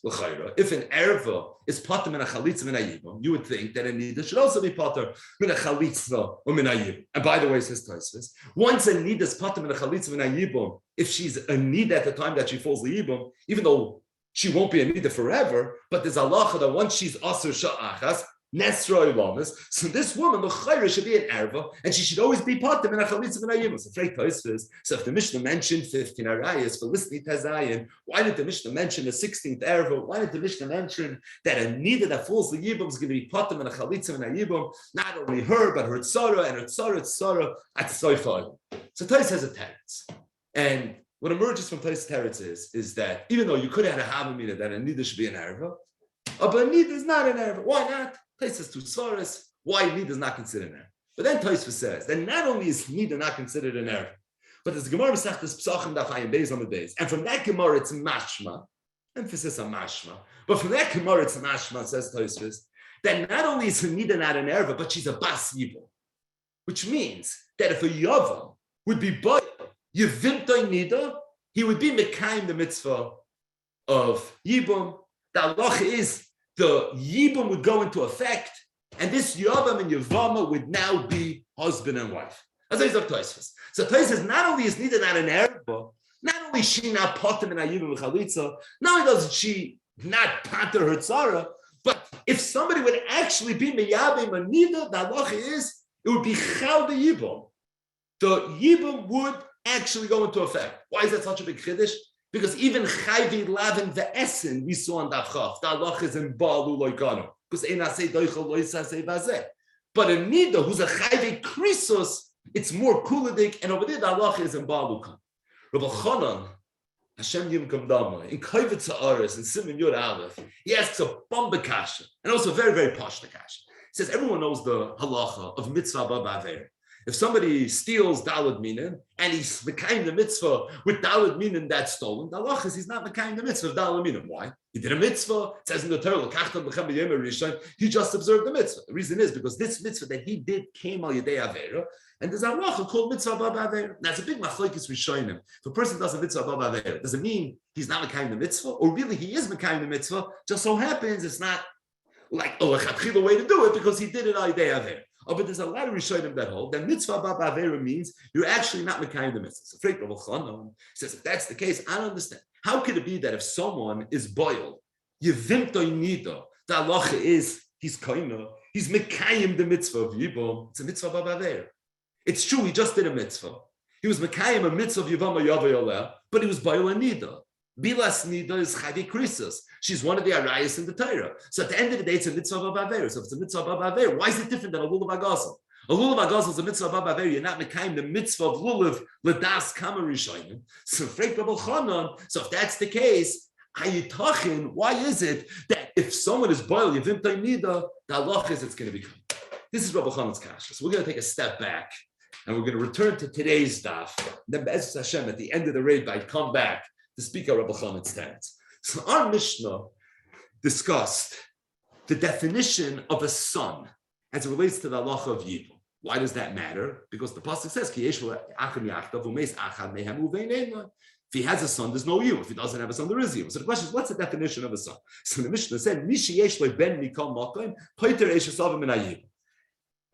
if an erva is pater min a chalitza min a yibum, you would think that a nida should also be pater min a chalitza or min a yibum. And by the way, says Tosfos, once a nida is pater min a chalitza min a yibum, if she's a nida at the time that she falls the yibum, even though she won't be a nida forever, but there's halacha that once she's asur sha'achas, Nesra Yevamos. So this woman, the Chayra, should be an erva, and she should always be pater min a chalitza min a yibum. So So if the Mishnah mentioned 15 arayas for listening to Zayin, why did the Mishnah mention the 16th erva? Why did the Mishnah mention that a nida that falls the yibum is going to be pater min a chalitza min a yibum? Not only her, but her tzara and her tzara at soifah. So Tais has a teretz, and what emerges from Tais' teretz is that even though you could have had a havamina that a nida should be an erva, but a nida is not an erva. Why not? Tais has two svaras. Why nida is not considered an erva? But then Tosfos says that not only is nida not considered an erva, but there's Gemara Masechtas Pesachim Daf Ayin Beis Amud Beis, and from that Gemara it's mashma, emphasis on mashma. But from that Gemara it's mashma, says Tosfos, that not only is nida not an erva, but she's a bas yibum, which means that if a yavam would be boy yevimtoi nida, he would be mekayim the mitzvah of yibum. The halacha is the yibum would go into effect, and this yavam and yevama would now be husband and wife. As I said, Tosfos. So Tosfos says not only is nida not an erba, not only is she not pater min hayibum v'chalitza, not only does she not pater her tzara, but if somebody would actually be meyabim a nida, the halacha is it would be chal the yibum. The yibum would actually go into effect. Why is that such a big chiddush? Because even chayvi lavin ve'esen we saw on Daf Chof, the halacha is in ba'alu loikanu, because ein asei doichel loisasei vazeh. But a nida who's a chayvi krisos, it's more kuladik, and over there the halacha is in ba'alu kan. Rabbi Chanan, Hashem Yim Kamdama, in Kaivet Sa'aris, in Siman Yud Aleph, he asks a bomba kasha, and also a very, very pashta kasha. He says everyone knows the halacha of mitzvah ba'avera. If somebody steals dalad minin and he's mekayim the mitzvah with dalad minin that's stolen, the halacha is he's not mekayim the mitzvah of dalad minin. Why? He did a mitzvah. It says in the Torah, he just observed the mitzvah. The reason is because this mitzvah that he did came al yedei avera, and there's a halacha called mitzvah ba'avera. That's a big machlokes rishonim. If a person does a mitzvah ba'avera, does it mean he's not mekayim the mitzvah, or really he is mekayim the mitzvah? Just so happens it's not like a lechatchila way to do it because he did it al yedei avera. Oh, but there's a lot of rishonim that hold that mitzvah ba'avera means you're actually not mekayim the mitzvah. So Reid Bite says if that's the case, I don't understand. How could it be that if someone is boiled, yevimtoi nida, the halacha is he's kaina, he's mekayim the mitzvah of yibum. It's a mitzvah ba'avera. It's true, he just did a mitzvah. He was mekayim a mitzvah of yivama yavayoleh, but he was boiled a nida. Bilas nida is chayvi krisos. She's one of the arayas in the Torah. So at the end of the day, it's a mitzvah ba'avera. So if it's a mitzvah ba'avera, why is it different than a lulav agazal? A lulav agazal is a mitzvah ba'avera. You're not mekayim the mitzvah of lulav l'das kama rishonim. So if that's the case, why is it that if someone is boiled yevimtoi nida, the halach is it's going to become? This is Rabbi Chanan's kasha. So we're going to take a step back and we're going to return to today's daf. Then Be'ez Hashem at the end of the Reid Bite come back to speak of Rabbi Chanan's teretz. So our Mishnah discussed the definition of a son as it relates to the halacha of Yibum. Why does that matter? Because the pasuk says, if he has a son, there's no Yibum. If he doesn't have a son, there is Yibum. So the question is, what's the definition of a son? So the Mishnah said,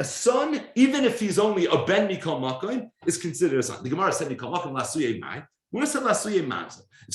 a son, even if he's only a ben mikol makom, is considered a son. The Gemara said mikol makom lasuye mai. If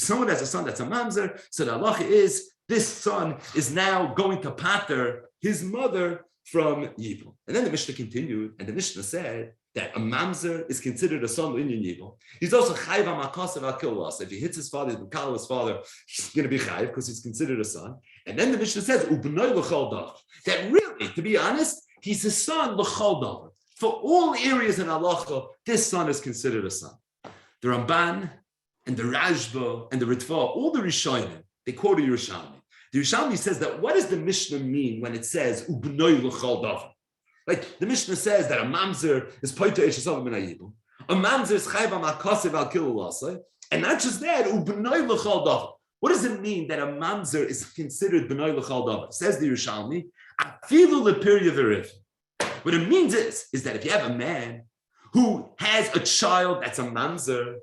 someone has a son that's a mamzer, so the halacha is this son is now going to pater his mother from Yibum. And then the Mishnah continued, and the Mishnah said that a mamzer is considered a son in Yevum. He's also chayv ha'makasav al-kilas. If he hits his father, he's mekal his father, he's going to be chayv because he's considered a son. And then the Mishnah says, u'bnoi l'chol davar. That really, to be honest, he's a son l'chol davar. For all areas in halacha, this son is considered a son. The Ramban and the Rashba and the Ritva, all the Rishonim, they quote a Yerushalmi. The Yerushalmi says that what does the Mishnah mean when it says u'bnoi l'chol davar? Like the Mishnah says that a mamzer is poiter eshasav min hayibum, a mamzer is chayv ha'makasev al kilulasay, and not just that, u'bnoi l'chol davar. What does it mean that a mamzer is considered bnoi l'chol davar? Says the Yerushalmi, afilu lepir yeveriv. What it means is that if you have a man who has a child that's a mamzer,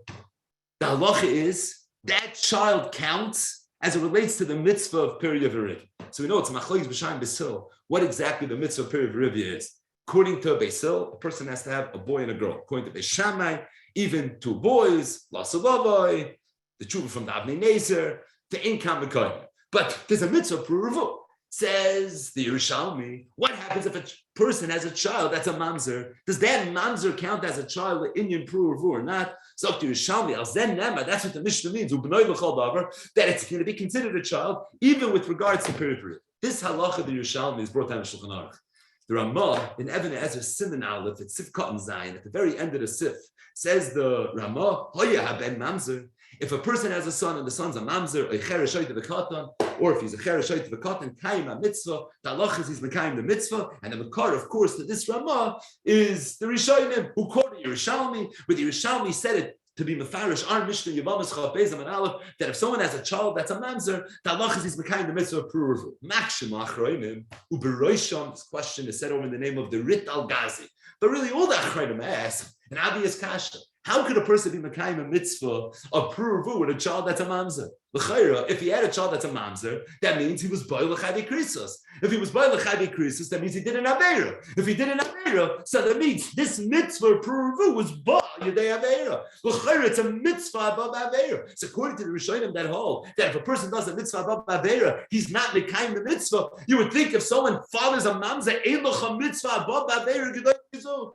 the halacha is that child counts as it relates to the mitzvah of pir yeveriv. So we know it's machlokes b'shayim b'sil. What exactly the mitzvah of pir yeveriv is? According to Beis Hillel, a person has to have a boy and a girl. According to Beis Shammai, even 2 boys, lasalavoi, the tshuva from the Avnei Nezer, the income mekayim. But there's a mitzvah pruvu. Says the Yerushalmi, what happens if a person has a child that's a mamzer? Does that mamzer count as a child in Indian pruvu or not? So the Yerushalmi, that's what the Mishnah means, that it's going to be considered a child, even with regards to pir. This halacha the Yerushalmi is brought down in Shulchan Aruch. The Ramah in Even Ezer Siman Aleph at Sif Cotton Zayin at the very end of the Sif says the Ramah, Hoya haben mamzer. If a person has a son and the son's a mamzer, a chereshoyt of a katan, or if he's a chereshoyt of a katan, kaim a mitzvah, the halach is he's mekayim the mitzvah, and the makar, of course, to this Ramah is the Rishonim who quoted Yerushalmi, where the Yerushalmi said it to be mefarish our Mishnah Yevamos Amud Aleph, that if someone has a child that's a mamzer, the halach is he's mekayim the mitzvah of pruruvu. Makshim achroinim uberoisham. This question is said over in the name of the Rit al Gazi, but really all that achroinim ask an obvious kasha. How could a person be mekayim a mitzvah of pruruvu with a child that's a mamzer? L'chayra, if he had a child that's a mamzer, that means he was by l'chayvi krisos. If he was by l'chayvi krisos, that means he did an aveira. If he did an aveira, so that means this mitzvah of pruruvu was ba yedei aveira. L'chayra, it's a mitzvah above aveira. So according to the Rishonim that hold that if a person does a mitzvah above aveira, he's not mekayim the mitzvah. You would think if someone fathers a mamzer, ein l'cha mitzvah above aveira gedei. So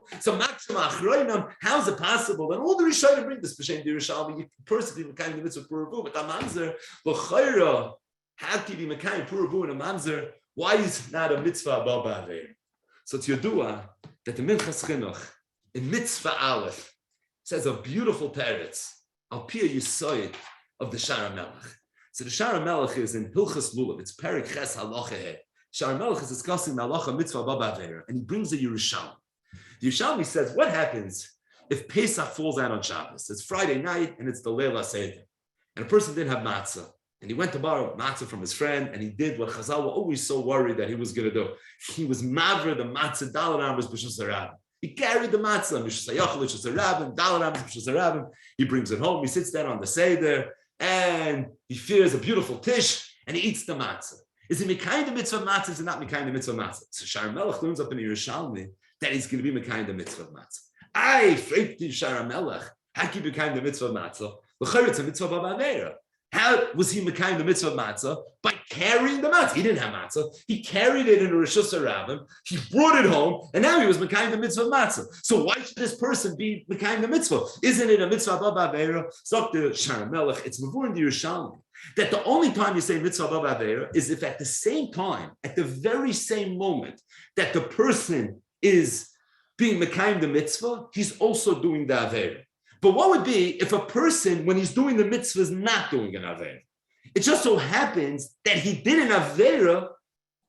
how's it possible? And all the Rishonim bring this b'shem the Yerushalmi, you personally be mekayim the mitzvah puravu, but a mamzer, l'chayra, how can you be mekayim puravu and a mamzer? Why is it not a mitzvah above ba'aveir? So it's Yodua that the Minchas Chinuch in Mitzvah Aleph says a beautiful teretz al pi yisoid of the Shara Melech. So the Shara Melech is in Hilchas Lulav. It's Perik Ches Halacha He. Shara Melech is discussing the halacha mitzvah above ba'aveir, and he brings a Yerushalmi. The Yerushalmi says, what happens if Pesach falls out on Shabbos? It's Friday night and it's the Leila Seder. And a person didn't have matzah. And he went to borrow matzah from his friend and he did what Chazal were always so worried that he was going to do. He was mavra the matzah, dalar amos b'shus harabim. He carried the matzah, b'shus hayachal, b'shus harabim, dalar amos b'shus harabim. He brings it home, he sits down on the Seder and he fears a beautiful tish and he eats the matzah. Is he mekayim the mitzvah matzah? Is he not mekayim the mitzvah matzah? So Shara Melech learns up in the Yerushalmi that he's going to be mekayim the mitzvah of matzah. I freaked the Shara Melech. How can you be mekayim the mitzvah of matzah? L'chayr it's a mitzvah of aveira. How was he mekayim the mitzvah of matzah? By carrying the matzah. He didn't have matzah. He carried it in a rishus harabim. He brought it home, and now he was mekayim the mitzvah of matzah. So why should this person be mekayim the mitzvah? Isn't it a mitzvah of aveira? So the Shara Melech, it's mavur in the Yerushalmi that the only time you say mitzvah of aveira is if at the same time, at the very same moment that the person is being mekayim the mitzvah, he's also doing the aveira. But what would be if a person, when he's doing the mitzvah, is not doing an aveira? It just so happens that he did an aveira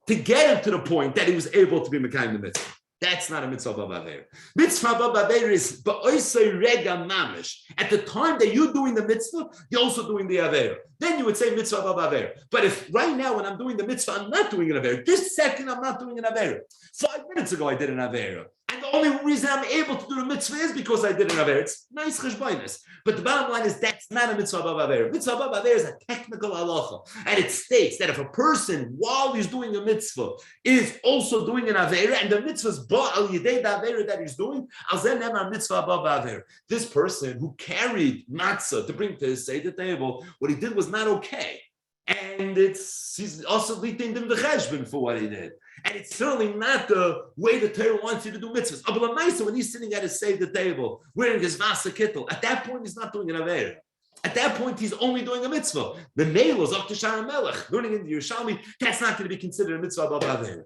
to get him to the point that he was able to be mekayim the mitzvah. That's not a mitzvah of aveira. Mitzvah of aveira is ba'oisei rega mamish. At the time that you're doing the mitzvah, you're also doing the aveira. Then you would say mitzvah of aveira. But if right now when I'm doing the mitzvah, I'm not doing an aveira. This second, I'm not doing an aveira. 5 minutes ago, I did an aveira. And the only reason I'm able to do the mitzvah is because I did an aveira. It's nice cheshbonis. But the bottom line is that's not a mitzvah of aveira. Mitzvah of aveira is a technical halacha. And it states that if a person, while he's doing a mitzvah, is also doing an aveira, and the mitzvah is ba'al yidei the aveira that he's doing, alzen nemar mitzvah above aveira. This person who carried matzah to bring to his Seder table, what he did was not okay. And he's also litin dim v'cheshbon for what he did. And it's certainly not the way the Torah wants you to do mitzvahs. But when he's sitting at his Seder table, wearing his Vasa Kittel, at that point he's not doing an Avera. At that point, he's only doing a mitzvah. The nail is up to Shara Melech, learning in the Yerushalmi, that's not going to be considered a mitzvah above Avera.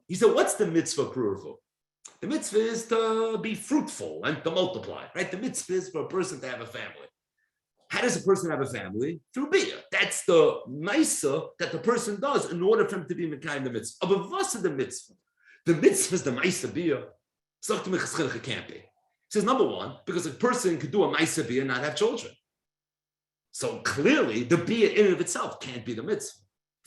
He said, what's the mitzvah proof? The mitzvah is to be fruitful and to multiply, right? The mitzvah is for a person to have a family. How does a person have a family? Through bia. That's the maisa that the person does in order for him to be mekayim the mitzvah. But what's the mitzvah? The mitzvah is the maisa bia. So it can't be. He says, number one, because a person could do a maisa bia and not have children. So clearly, the bia in and of itself can't be the mitzvah.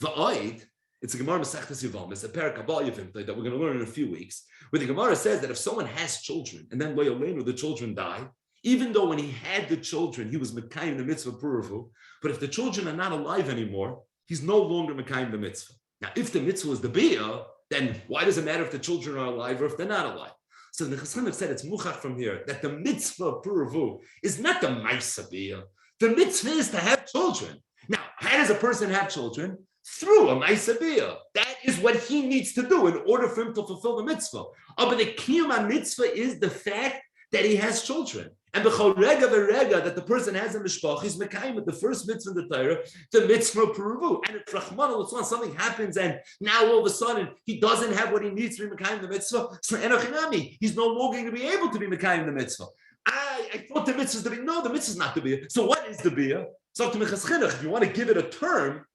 Va'oid, it's a Gemara Masechtas Yevum, it's a parak Yevim that we're going to learn in a few weeks, where the Gemara says that if someone has children and then the children die, even though when he had the children, he was Mekayim the mitzvah Puruvu, but if the children are not alive anymore, he's no longer Mekayim the mitzvah. Now, if the mitzvah is the bia, then why does it matter if the children are alive or if they're not alive? So the Chachamim have said it's muchach from here that the mitzvah Puruvu is not the maisa bia. The mitzvah is to have children. Now, how does a person have children? Through a maisa bia. That is what he needs to do in order for him to fulfill the mitzvah. Oh, but the kiyum mitzvah is the fact that he has children. And the rega v'rega that the person has in mishpach is mekayim the first mitzvah in the Torah, the mitzvah peruvu. And if Rachman al something happens and now all of a sudden he doesn't have what he needs to be mekayim the mitzvah, so enochinami, he's no longer going to be able to be mekayim the mitzvah. I thought the mitzvah is the bia. No, the mitzvah is not the bia. So what is the bia? So to Mechas Chinuch, if you want to give it a term,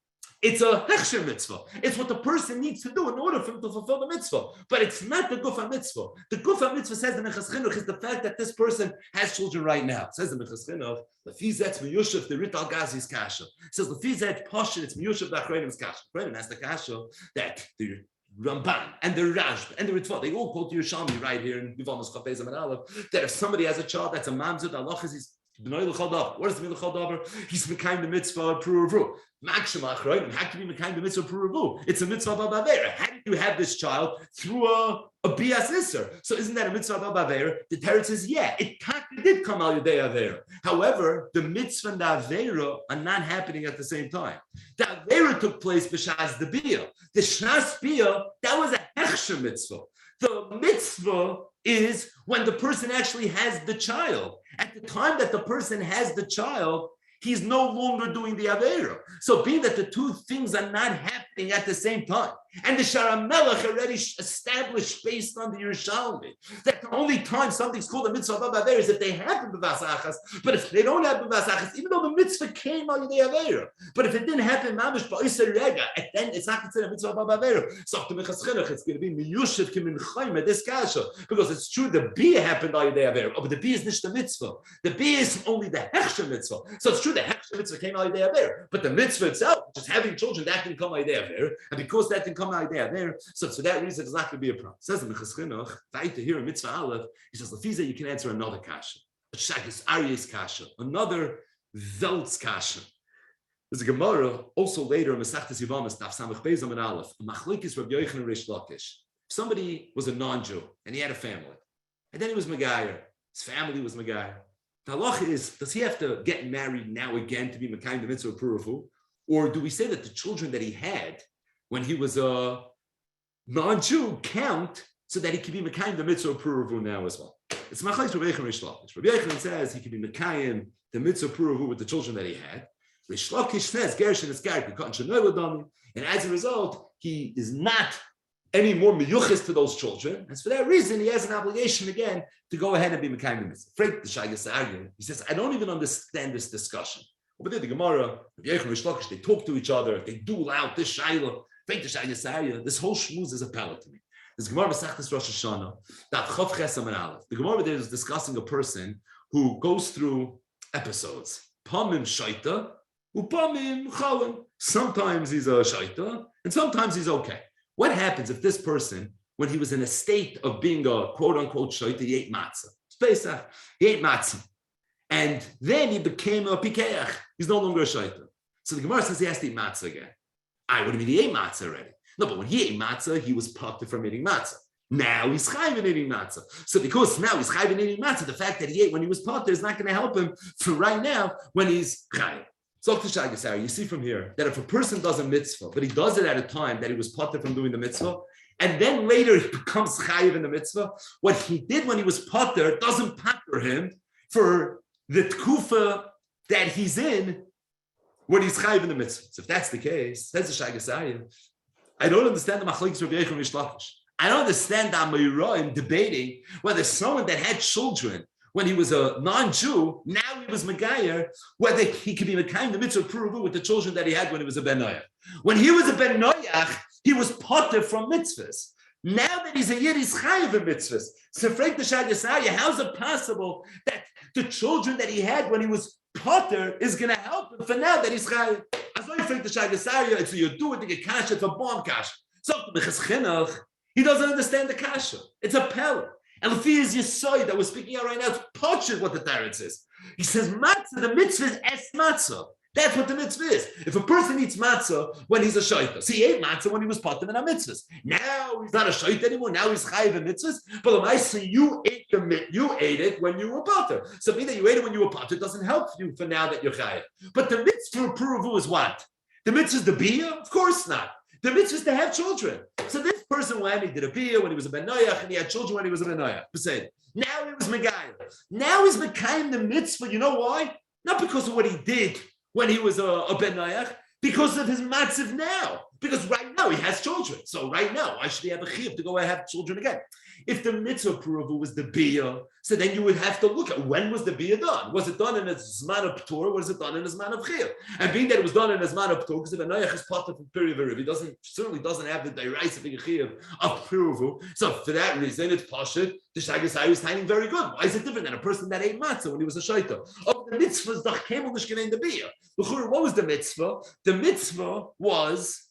it's a hechsher mitzvah. It's what the person needs to do in order for him to fulfill the mitzvah. But it's not the gufa mitzvah. The gufa mitzvah says the Mechas Chinuch is the fact that this person has children right now. It says the Mechas Chinuch, Lefizet miyushav the Rit al Gazi's kasha. It says Lefizet pashin it's miyushav the Achroinim's kasha. Achroinim has the kasha that the Ramban and the Rashba and the Ritva, they all quote Yerushalmi right here in Yevamos Amud Aleph, that if somebody has a child that's a mamzut, Allah is B'nai l'chol davar. What is the l'chol davar? He's mekayim the mitzvah pruvu. Makshema achroinim. How can you be mekayim the mitzvah pruvu? It's a mitzvah b'avera. How did you have this child through a bias isser? So isn't that a mitzvah b'avera? The Torah says, yeah, it did come al yedei avera. However, the mitzvah and the avera are not happening at the same time. The avera took place b'shas the bia. The shas bia, that was a hechsher mitzvah. The mitzvah is when the person actually has the child. At the time that the person has the child, he's no longer doing the Aveira. So being that the two things are not happening at the same time, and the Shara Melech already established based on the Yerushalmi, that the only time something's called a mitzvah of Aveira is if they happen b'vas achas, but if they don't happen b'vas achas, even though the mitzvah came on the Aveira, but if it didn't happen mamish ba'isar rega, then it's not considered a mitzvah of Aveira. So to Mechas Chinuch, it's going to be miyushav kimin chayma this kasha, because it's true the bia happened on the Aveira, but the bia is nicht the mitzvah. The bia is only the hechsher mitzvah. So it's true the hechsher mitzvah came on the Aveira, but the mitzvah itself, just having children, that didn't come on the Aveira, and because that didn't come out there. So for that reason, it's not going to be a problem. It says in Mechas Chinuch, Vaita here in Mitzvah Aleph, he says, Lefiza, you can answer another kasha. A Shagis Aryeh's kasha, another Velt's kasha. There's a Gemara, also later in Masechtas Yevamos, Daf Samach Beis Amud Aleph, a Machlokes Rabbi Yochanan and Reish Lakish. If somebody was a non-Jew, and he had a family, and then he was Megayer, his family was Megayer. The halacha is, does he have to get married now again to be Mekayim the Mitzvah Purufu? Or do we say that the children that he had when he was a non-Jew count so that he can be Mekayim the Mitzvah Puruvu now as well? It's Machlokes Rabbi Yochanan and Reish Lakish. Rabbi Yochanan says he can be Mekayim the Mitzvah Puruvu with the children that he had. Reish Lakish says Gershon is Garek, and as a result, he is not any more miyuchis to those children. And for that reason, he has an obligation again to go ahead and be Mekayim the Mitzvah. Frank the Shagas arguing, he says, I don't even understand this discussion. Over there, the Gemara, Reish Lakish, they talk to each other, they duel out this Shaila. This whole shmuz is a pallet to me. This Gemara Masechtas Rosh Hashanah, that Chav Ches Amud Aleph. The Gemara there is discussing a person who goes through episodes. Pamim shaita, upamim chalon. Sometimes he's a shaita, and sometimes he's okay. What happens if this person, when he was in a state of being a quote-unquote shaita, he ate matzah? It's Pesach. He ate matzah. And then he became a pikeach. He's no longer a shaita. So the Gemara says he has to eat matzah again. What do you mean he ate matzah already? No, but when he ate matzah, he was parted from eating matzah. Now he's chayv in eating matzah. So because now he's chayv in eating matzah, the fact that he ate when he was parted is not going to help him for right now when he's chayv. So you see from here that if a person does a mitzvah, but he does it at a time that he was potter from doing the mitzvah, and then later he becomes chayiv in the mitzvah, what he did when he was potter doesn't patter him for the tkufa that he's in when he's chayiv in the mitzvah. So if that's the case, says the Shagasayim, I don't understand the machlokes of Yechon Mishlakish. I don't understand the Amayra debating whether someone that had children when he was a non-Jew, now he was Megayer, whether he could be Mekayim the mitzvah Puruvu with the children that he had when he was a Ben Noach. When he was a Ben Noach, he was potter from mitzvahs. Now that he's a Yid, he's chayiv in mitzvahs. So Frank the Shagasaya, how's it possible that the children that he had when he was potter is going to help him for now that he's chayiv? As I Frank the Shagasaya, it's a you do it to get kasha, it's a bomb kasha. So he doesn't understand the kasha. It's a pel. And Lefi is Yesod that we're speaking out right now. It's pochid what the Tarot says. He says matzah, the mitzvah is es matzah. That's what the mitzvah is. If a person eats matzah when he's a shaita, see, he ate matzah when he was potter in our mitzvahs. Now he's not a shaita anymore. Now he's chayiv in mitzvahs. But I say you ate it when you were potter. So meaning that you ate it when you were potter doesn't help you for now that you're chayiv. But the mitzvah of Puruvu is what? The mitzvah is the biyah? Of course not. The mitzvah is to have children. So this person, when he did a biyah, when he was a ben noach, and he had children when he was a ben noach. Now he was megayim. Now he's mekayim the mitzvah. You know why? Not because of what he did when he was a ben noach, because of his matziv now. Because right now he has children. So right now, why should he have a chiyuv to go and have children again? If the mitzvah Puruvu was the biyah, so then you would have to look at when was the biyah done? Was it done in a zman of ptur, or was it done in a zman of chiyuv? And being that it was done in a zman of ptur, because the ben noach is potter from period, he certainly doesn't have the deraisa of chiyuv of Puruvu. So for that reason, it's pashut. The Shagasai is timing very good. Why is it different than a person that ate matzah when he was a shaita? Oh, the mitzvah is the chemel nishkein the biyah. What was the mitzvah? The mitzvah was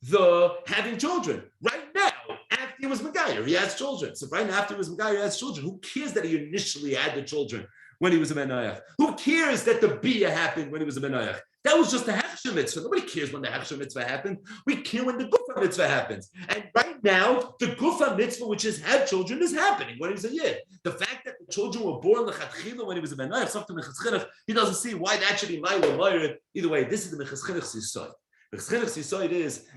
the having children. Right now, after he was Megayer, he has children. So right now, after he was Megayer, he has children. Who cares that he initially had the children when he was a Ben Noach? Who cares that the Biyah happened when he was a Ben Noach? That was just the Hechsher mitzvah. Nobody cares when the Hechsher mitzvah happened. We care when the Gufa mitzvah happens. And right now, the Gufa mitzvah, which is have children, is happening when he was a Yid. The fact that the children were born lechatchila when he was a Ben Noach, he doesn't see why that should be Ma'il. Either way, this is the Mechas Chinuch Sisai. The Chinuch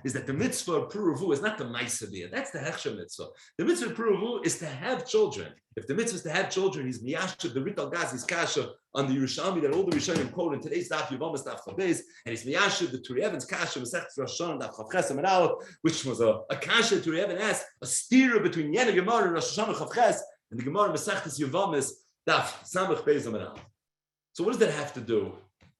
is that the mitzvah of Puruvu is not the Maisaviyah. That's the Hechsher mitzvah. The mitzvah of Puruvu is to have children. If the mitzvah is to have children, he's miyashiv the Rital Gazi's kasha on the Yerushalmi that all the Rishonim quote in today's daf Yevamos daf Beis, and he's miyashiv the Turi Evan's kasha Masechet Rosh Hashanah daf Chav Ches Amud Aleph, which was a kasha Turi Evan asked, a stira between Yena Gemara and Rosh Hashanah Chav Ches, and the Gemara Masechet Yevamos daf Samach Beis Amud Aleph. So what does that have to do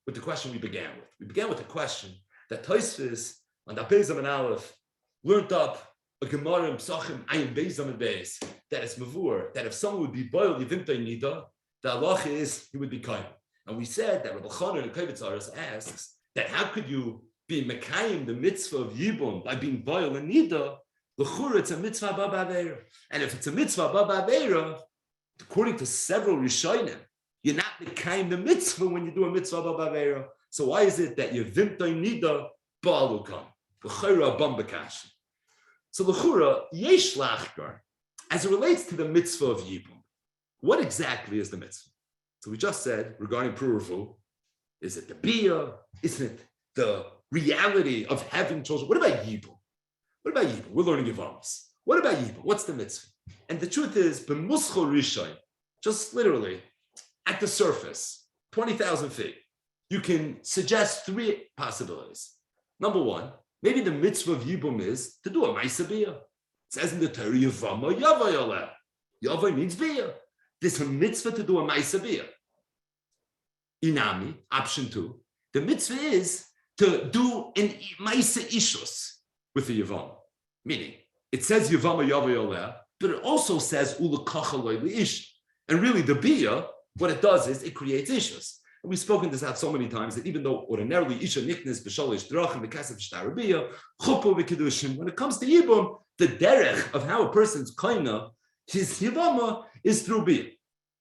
with the question we began with? We began with the question that Tosfos on the Beis Amud Aleph learned up a Gemara in Psachim Ayin Beis Amud Beis that it's mavur that if someone would be boiled Yevimtay Nida, the halacha is he would be kaim. And we said that Rabbi Chanan and Kavitzaris asks that how could you be mekayim the mitzvah of Yibum by being boiled in Nida? L'chura it's a mitzvah ba'avera, and if it's a mitzvah ba'avera, according to several Rishonim, you're not mekayim the mitzvah when you do a mitzvah ba'avera. So why is it that Yevimtay Nida ba'alukam? L'chura bambakash. So l'chura yesh lachgar, as it relates to the mitzvah of Yibum, what exactly is the mitzvah? So we just said regarding Puruvu, is it the biyah? Isn't it the reality of having children? What about Yibum? What about Yibum? We're learning Yevamos. What about Yibum? What's the mitzvah? And the truth is, b'muschol rishon, just literally at the surface, 20,000 feet, you can suggest three possibilities. Number one, maybe the mitzvah of Yibum is to do a ma'aseh biyah. It says in the Torah, Yevamo yavay aleh. Yavay means biyah. There's a mitzvah to do a ma'aseh biyah. Inami, option two, the mitzvah is to do an ma'aseh ishus with the Yevamo. Meaning, it says Yevamo yavay aleh, but it also says ulekacha loy li'ish. And really, the biyah, what it does is it creates ishus. And we've spoken this out so many times that even though ordinarily isha niknes b'shalish drachim b'kasef shtarabiyah chuppah v'kedushin, when it comes to Yibum, the derech of how a person's kaina, his Yevama, is through biyah.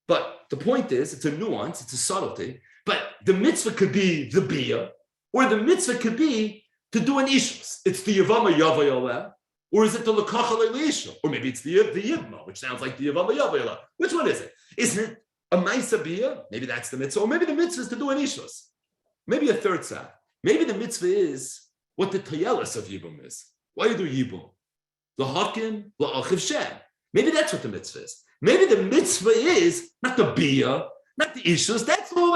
But the point is, it's a nuance, it's a subtlety. But the mitzvah could be the biyah, or the mitzvah could be to do an ishus. It's the Yevama yavay aleh, or is it the lekacha le'isha, or maybe it's the yivma, which sounds like the Yevama yavay aleh. Which one is it? Isn't it a ma'aseh biyah? Maybe that's the mitzvah, or maybe the mitzvah is to do an ishus. Maybe a third side. Maybe the mitzvah is what the toyelis of Yevum is. Why you do Yevum? L'hakim, l'achiv Shem. Maybe that's what the mitzvah is. Maybe the mitzvah is not the bia, not the issues. That's all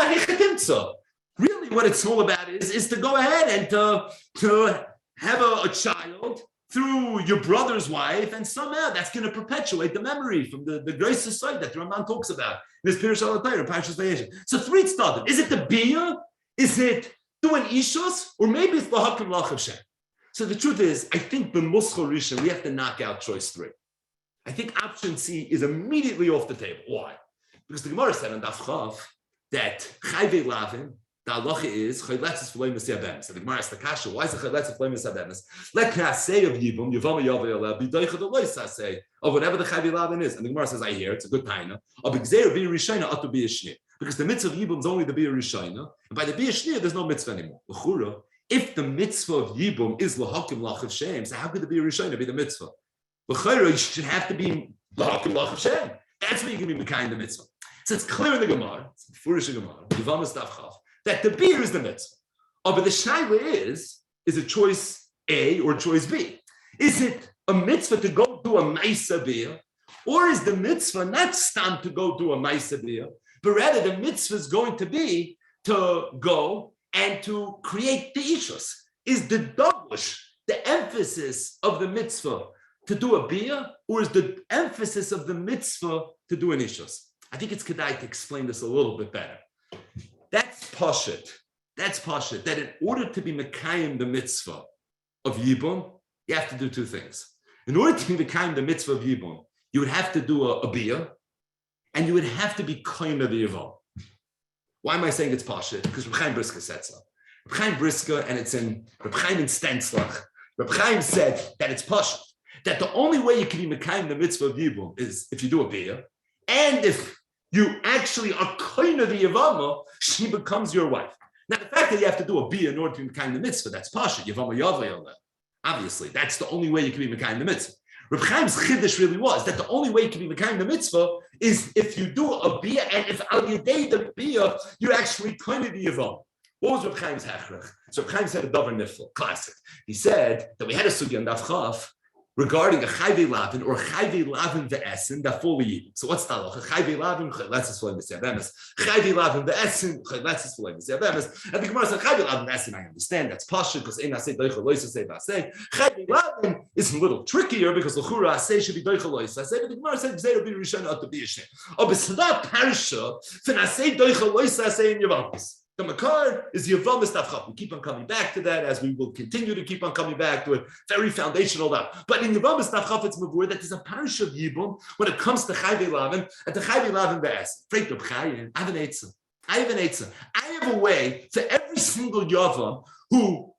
really what it's all about is to go ahead and to have a child through your brother's wife, and somehow that's going to perpetuate the memory from the great society that the Ramban talks about in this Pirush Al-Atayr, Parshas Vayeshev. So three started. Is it the bia? Is it doing ishus? Or maybe it's the hakim l'chav Shem. So the truth is, I think b'muschal rishon we have to knock out choice 3. I think option C is immediately off the table. Why? Because the Gemara said on Daf Chav that chayvei lavin, the halacha is chayletzes v'leimus Yevamos. So the Gemara asked the kasha, why is it chayletzes v'leimus Yevamos? Let say of Yevum, Yevama Yavei Aleh, b'doicha d'loisa say of whatever the chayvei lavin is. And the Gemara says, I hear it's a good taina. Of b'gzeir b'ir rishayna atu b'ir shnir. Because the mitzvah of Yevum is only the b'ir rishayna, and by the b'ir shnir there's no mitzvah anymore. L'chura, if the mitzvah of Yevum is l'hakim l'chav Shem, so how could the b'ir rishayna be the mitzvah? L'chura, you should have to be l'hakim l'chav Shem. That's where you can be mekayim the mitzvah. So it's clear in the Gemara, it's in Furish Gemara, Yevamos Daf Chav, that the beer is the mitzvah. Oh, but the shaila is it choice A or choice B? Is it a mitzvah to go do a ma'isa beer, or is the mitzvah not stam to go do a ma'isa beer, but rather the mitzvah is going to be to go and to create the ishus? Is the davush the emphasis of the mitzvah to do a beer, or is the emphasis of the mitzvah to do an ishus? I think it's kedai to explain this a little bit better. That's pashut. That's pashut. That in order to be mekayim the mitzvah of Yibum, you have to do 2 things. In order to be mekayim the mitzvah of Yibum, you would have to do a bia, and you would have to be koyin of the Yevom. Why am I saying it's pashut? Because Reb Chaim Brisker said so. Reb Chaim Brisker, and it's in Reb Chaim in Stenslach. Reb Chaim said that it's pashut. That the only way you can be mekayim the mitzvah of Yibum is if you do a bia, and if you actually are koyin of the Yevama, she becomes your wife. Now, the fact that you have to do a bia in order to be mekayim the mitzvah, that's pashut. Yevama Yavei Aleh. Obviously, that's the only way you can be mekayim the mitzvah. Reb Chaim's chiddush really was that the only way you can be mekayim the mitzvah is if you do a bia, and if al yedei the bia, you're actually koyin of the Yevama. What was Reb Chaim's hachrach? So Reb Chaim said a davar nifl, classic. He said that we had a sugya on Daf Chav regarding a chayvei lavin or chayvei lavin ve'esin that fully eat. So what's that? Chayvei lavin chayletzes v'leimus Yevamos. Chayvei lavin ve'esin chayletzes v'leimus Yevamos. And the Gemara said chayvei lavin ve'esin. I understand that's pashut because ein asay doicha loisa say v'asay. Chayvei lavin is a little trickier because l'chura asay should be doicha loisa say. But the Gemara said gzeira b'ir rishon atu b'yishne. Oh, but that parsha fin asay doicha loisa say in Yevamos. The Makar is Yevamos Daf Chav. We keep on coming back to that as we will continue to keep on coming back to it. Very foundational that. But in Yevamos Daf Chav, it's mavur that there's a parish of Yibum when it comes to Chayvei Lavin and to Chayvei Lavin Be'es. Freit Reb Chaim, I have an eitzah. I have a way for every single Yavam who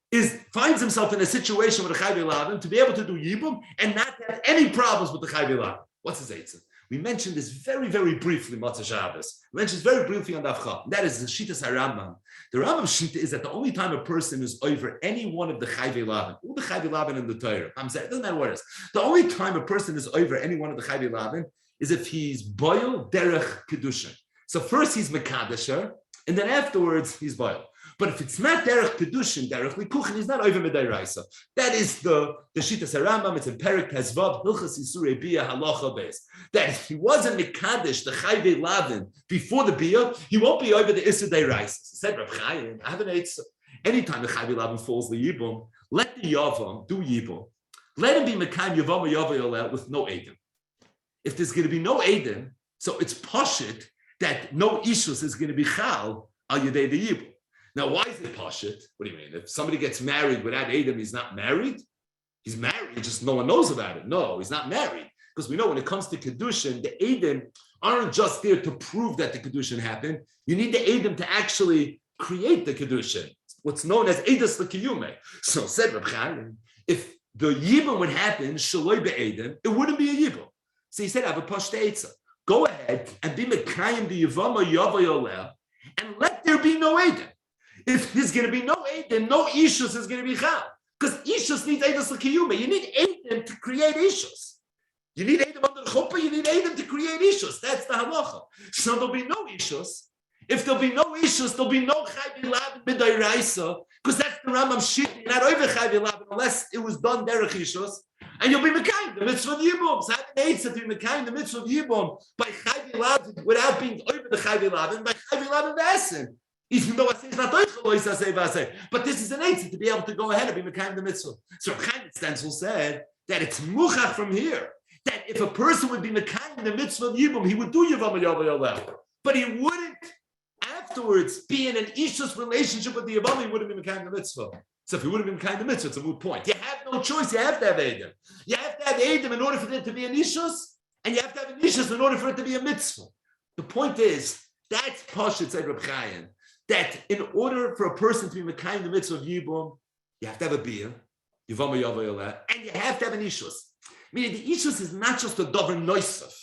finds himself in a situation with a Chayvei Lavin to be able to do Yibum and not have any problems with the Chayvei Lavin. What's his eitzah? We mentioned this very, very briefly, Matzah Shabbos. We mentioned this very briefly on Daf Chav. That is the Shittas HaRambam. The Rambam Shita is that the only time a person is over any one of the Chayvei Lavin, all the Chayvei Lavin in the Torah, I'm saying, it doesn't matter what it is. The only time a person is over any one of the Chayvei Lavin is if he's boil derech kedushin. So first he's mekadesher, and then afterwards he's boil. But if it's not derech kedushin, derech likuchen, he's not over medayraisa. That is the Shittas HaRambam. It's in Perek Tezvav Hilchas Isurei Bia Halacha Beis. That if he wasn't mekadesh the chayvei lavin before the bia, he won't be over the isur deraisa. Said Reb Chaim, I have an eitzah. Anytime the chayvei lavin falls the yibum, let the yavam do yibum. Let him be mekayim Yevama Yavei Aleh with no edim. If there's going to be no edim, so it's pashut that no ishus is going to be chal al yedei the yibum. Now, why is it pashut? What do you mean? If somebody gets married without edim, he's not married? He's married, just no one knows about it. No, he's not married. Because we know when it comes to Kedushin, the Eidim aren't just there to prove that the Kedushin happened. You need the Eidim to actually create the Kedushin. What's known as Eidas L'Kiyume. So said Reb Chaim, if the Yibum would happen, Shaloi Be'edim, it wouldn't be a Yibum. So he said, I have a Pashta Eitzah. Go ahead and be Mekayim the Yevama Yavei Aleh, and let there be no Eidim. If there's going to be no Eidim, no Ishus is going to be Chal. Because Ishus needs Eidas L'Kiyume. You need Eidim to create Ishus. You need Eidim under the chuppah, you need Eidim to create Ishus. That's the halacha. So there'll be no Ishus. If there'll be no issues, there'll be no chayv labin b'dairaisa, because that's the Rambam shitty, not over chayv labin, unless it was done derech issues, and you'll be mekayim the mitzvah of Yevom. So how can to be mekayim the mitzvah of Yevom by chayv labin without being over the chayv labin by chayv labin v'esin? Even though I say it's not but this is an answer to be able to go ahead and be mekayim the mitzvah. So Chaim Stencil said that it's muchach from here that if a person would be mekayim the mitzvah of Yevom, he would do Yevamo, but he wouldn't afterwards be in an ishus relationship with the Yevamo. He wouldn't be mekayim the mitzvah. So if he wouldn't be mekayim the mitzvah, it's a moot point. You have no choice. You have to have Edom. You have to have Edom in order for it to be an ishus, and you have to have an ishus in order for it to be a mitzvah. The point is that's Pashut said Reb Chaim, that in order for a person to be mekayim the mitzvah of Yibum, you have to have a beer, Yevamo, and you have to have an ishus. Meaning the ishus is not just a dover noisef.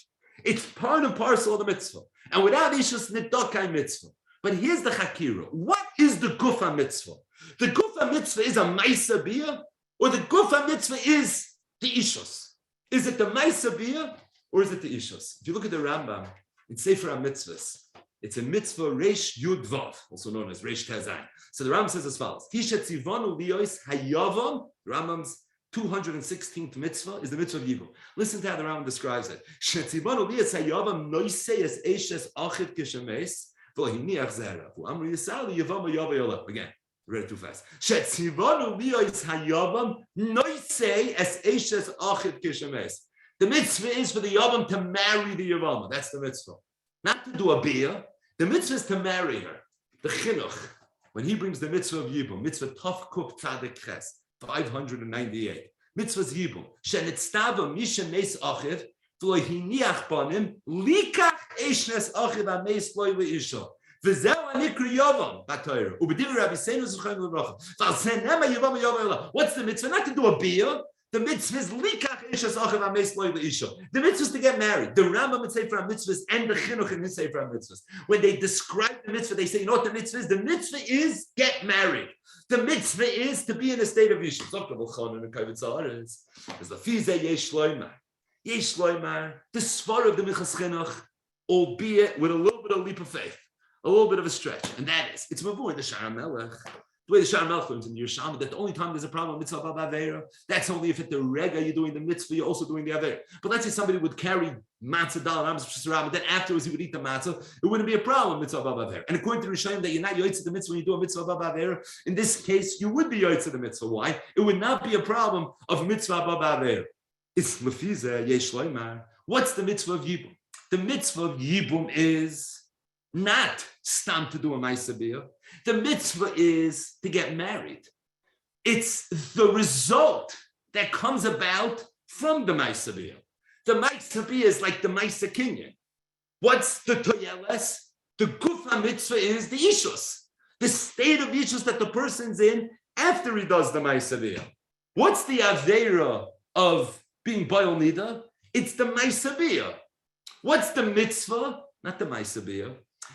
It's part and parcel of the mitzvah. And without ishus, nidokai mitzvah. But here's the chakira. What is the gufa mitzvah? The gufa mitzvah is a maisa beer, or the gufa mitzvah is the ishus? Is it the maisa beer, or is it the ishus? If you look at the Rambam, in Sefer HaMitzvahs, it's a mitzvah Reish Yud Vav, also known as Reish Tezayin. So the Rambam says as follows: Tisha tzivanu liyos hayavam. Rambam's 216th mitzvah is the mitzvah of Yevum. Listen to how the Rambam describes it. Shetzivanu liyos hayavam noisei es eshes achiv kishemes v'lohiniach zera v'amru yisali Yevamo yavayola. Again, read it too fast. Shetzivanu liyos hayavam noisei es eshes achiv kishemes. The mitzvah is for the Yavam to marry the Yevamo. That's the mitzvah. Not to do a beer. The mitzvah is to marry her. The chinuch, when he brings the mitzvah of Yibum, mitzvah Tov Kuf Tzadik Ches, 598. Mitzvah's Yibum. Shenitztava misha meis achiv, v'lo hiniach banim, likach eishnes achiv ha-meis loy le'isha. V'zeu anikru Yavam, b'Torah. U'b'divrei Rabbi Seinu Zuchayim l'bracha. V'al zenema Yevamo Yavayla. What's the mitzvah? Not to do a beer. The mitzvah is likach eishnes achiv ha-meis loy le'isha. The mitzvah is to get married. The Rambam in Sefer HaMitzvahs and the Chinuch in his Sefer HaMitzvahs, when they describe the mitzvah, they say, you know what the mitzvah is? The mitzvah is get married. The mitzvah is to be in a state of Yishus. There's the Fizeh Yesh Shloimar. Yesh Shloimar, the Svar of the Michas Chinuch, albeit with a little bit of leap of faith, a little bit of a stretch. And that is, it's Mavu in the Shara Melech. The way the Shara Melech learns in Yerushalmi, that the only time there's a problem with mitzvah b'avera, that's only if at the rega you're doing the mitzvah, you're also doing the avera. But let's say somebody would carry matzah dal and then afterwards he would eat the matzah, it wouldn't be a problem with mitzvah b'avera. And according to Rishonim, that you're not yoytz the mitzvah when you do a mitzvah b'avera, in this case you would be yoytz the mitzvah. Why? It would not be a problem of mitzvah b'avera. It's lefiza yesh loymar. What's the mitzvah of Yibum? The mitzvah of Yibum is not stam to do a ma'aseh biyah. The mitzvah is to get married. It's the result that comes about from the ma'aseh biyah. The ma'aseh biyah is like the ma'aseh kinyan. What's the toyeles? The gufa mitzvah is the ishus, the state of ishus that the person's in after he does the ma'aseh biyah. What's the aveira of being bayil nida? It's the ma'aseh biyah. What's the mitzvah? Not the ma'aseh biyah.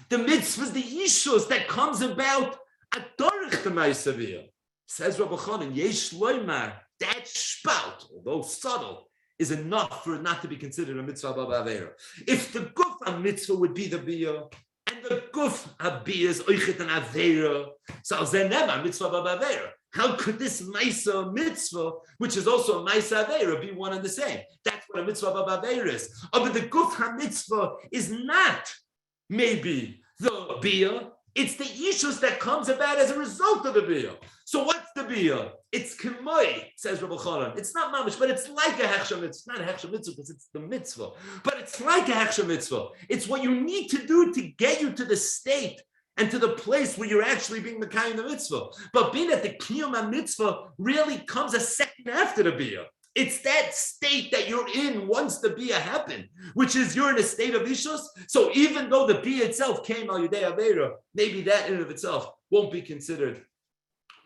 The mitzvah is the ishus that comes about at dorich the ma'aseh biyah. Says Rabbi Chanan, yesh loymar, that spout, although subtle, is enough for it not to be considered a mitzvah b'avera. If the guf mitzvah would be the biyah, and the guf biyah is oichet and avera, so zenema mitzvah b'avera. How could this ma'aseh mitzvah, which is also a ma'aseh avera, be one and the same? That's what a mitzvah b'avera is. But the guf mitzvah is not maybe the biyah. It's the ishus that comes about as a result of the biyah. So what's the biyah? It's k'moi, says Rabbi Chanan. It's not mamish, but it's like a hechsha mitzvah. It's not a hechsha mitzvah because it's the mitzvah, but it's like a hechsha mitzvah. It's what you need to do to get you to the state and to the place where you're actually being mekayim the mitzvah. But being at the kiyum mitzvah really comes a second after the biyah. It's that state that you're in once the biyah happened, which is you're in a state of ishus. So even though the biyah itself came al yudei avera, maybe that in and of itself won't be considered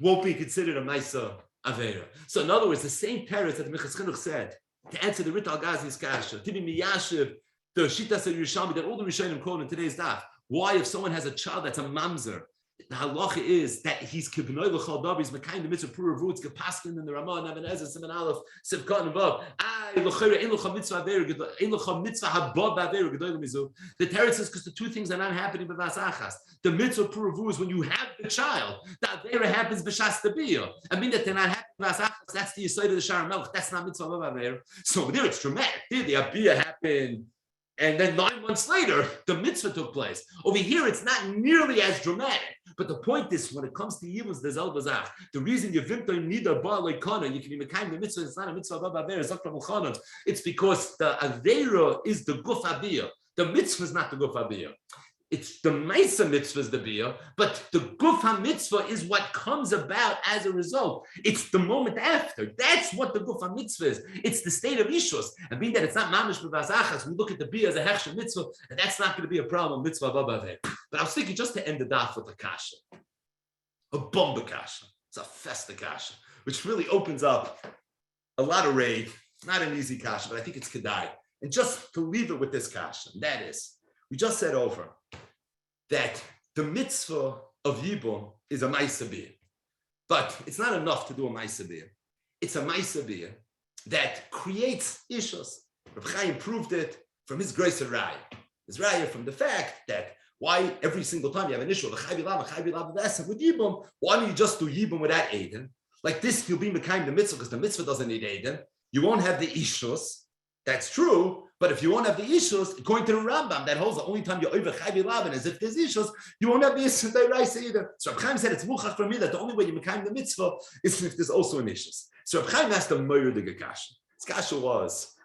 a ma'aseh avera. So in other words, the same teretz that the Michas Chinuch said to answer the Rit al Gazi's kasha, to be miyashiv, the shitas of Yerushalmi that all the Rishonim quote in today's daf. Why, if someone has a child that's a mamzer, the halacha is that he's kibnoi l'chol davar, he's mekayim the mitzvah pura roots, gepaskin in the Ramah, and Even Ezra, Siman Aleph, Sivkot and Vav. The Torah says because the two things are not happening b'vas achas. The mitzvah pura is when you have the child. The avera happens b'shas tabiyah. I mean that they're not happening b'vas achas. That's the yesod of the Shar Melech. That's not mitzvah avera. So there it's dramatic. There the abiyah happened. And then 9 months later, the mitzvah took place. Over here, it's not nearly as dramatic. But the point is, when it comes to Yevamos, there's el-bazach. The reason Yevimto nida bar leikana, you can be mekayim the mitzvah, it's not a mitzvah of avera, zakra muchanan. It's because the avera is the guf abiyah. The mitzvah is not the guf abiyah. It's the Maisa mitzvah is the biyah, but the guf ha-mitzvah is what comes about as a result. It's the moment after. That's what the guf ha-mitzvah is. It's the state of ishus. And being that it's not mamish b'vas achas, we look at the biyah as a hechsher mitzvah, and that's not going to be a problem, mitzvah v'aveh. But I was thinking just to end the daf with a kasha, a bomba kasha. It's a festa kasha, which really opens up a lot of raid. It's not an easy kasha, but I think it's kedai. And just to leave it with this kasha, and that is, we just said over that the mitzvah of Yibum is a Maisa Biyah. But it's not enough to do a Maisa Biyah. It's a Maisa Biyah that creates ishus. Reb Chaim proved it from his grace of Raya. His Raya from the fact that why every single time you have an issue with Yibum, why don't you just do Yibum without Aiden? Like this, you'll be Mekayim the mitzvah because the mitzvah doesn't need Aiden. You won't have the ishus. That's true, but if you won't have the issues, according to the Rambam, that holds the only time you're over chayvi lavan is if there's issues, you won't have the issues deraisa either. So Reb Chaim said it's muchach for me that the only way you mekayim the mitzvah is if there's also an issues. So Reb Chaim asked the moyer the kasha. His kasha was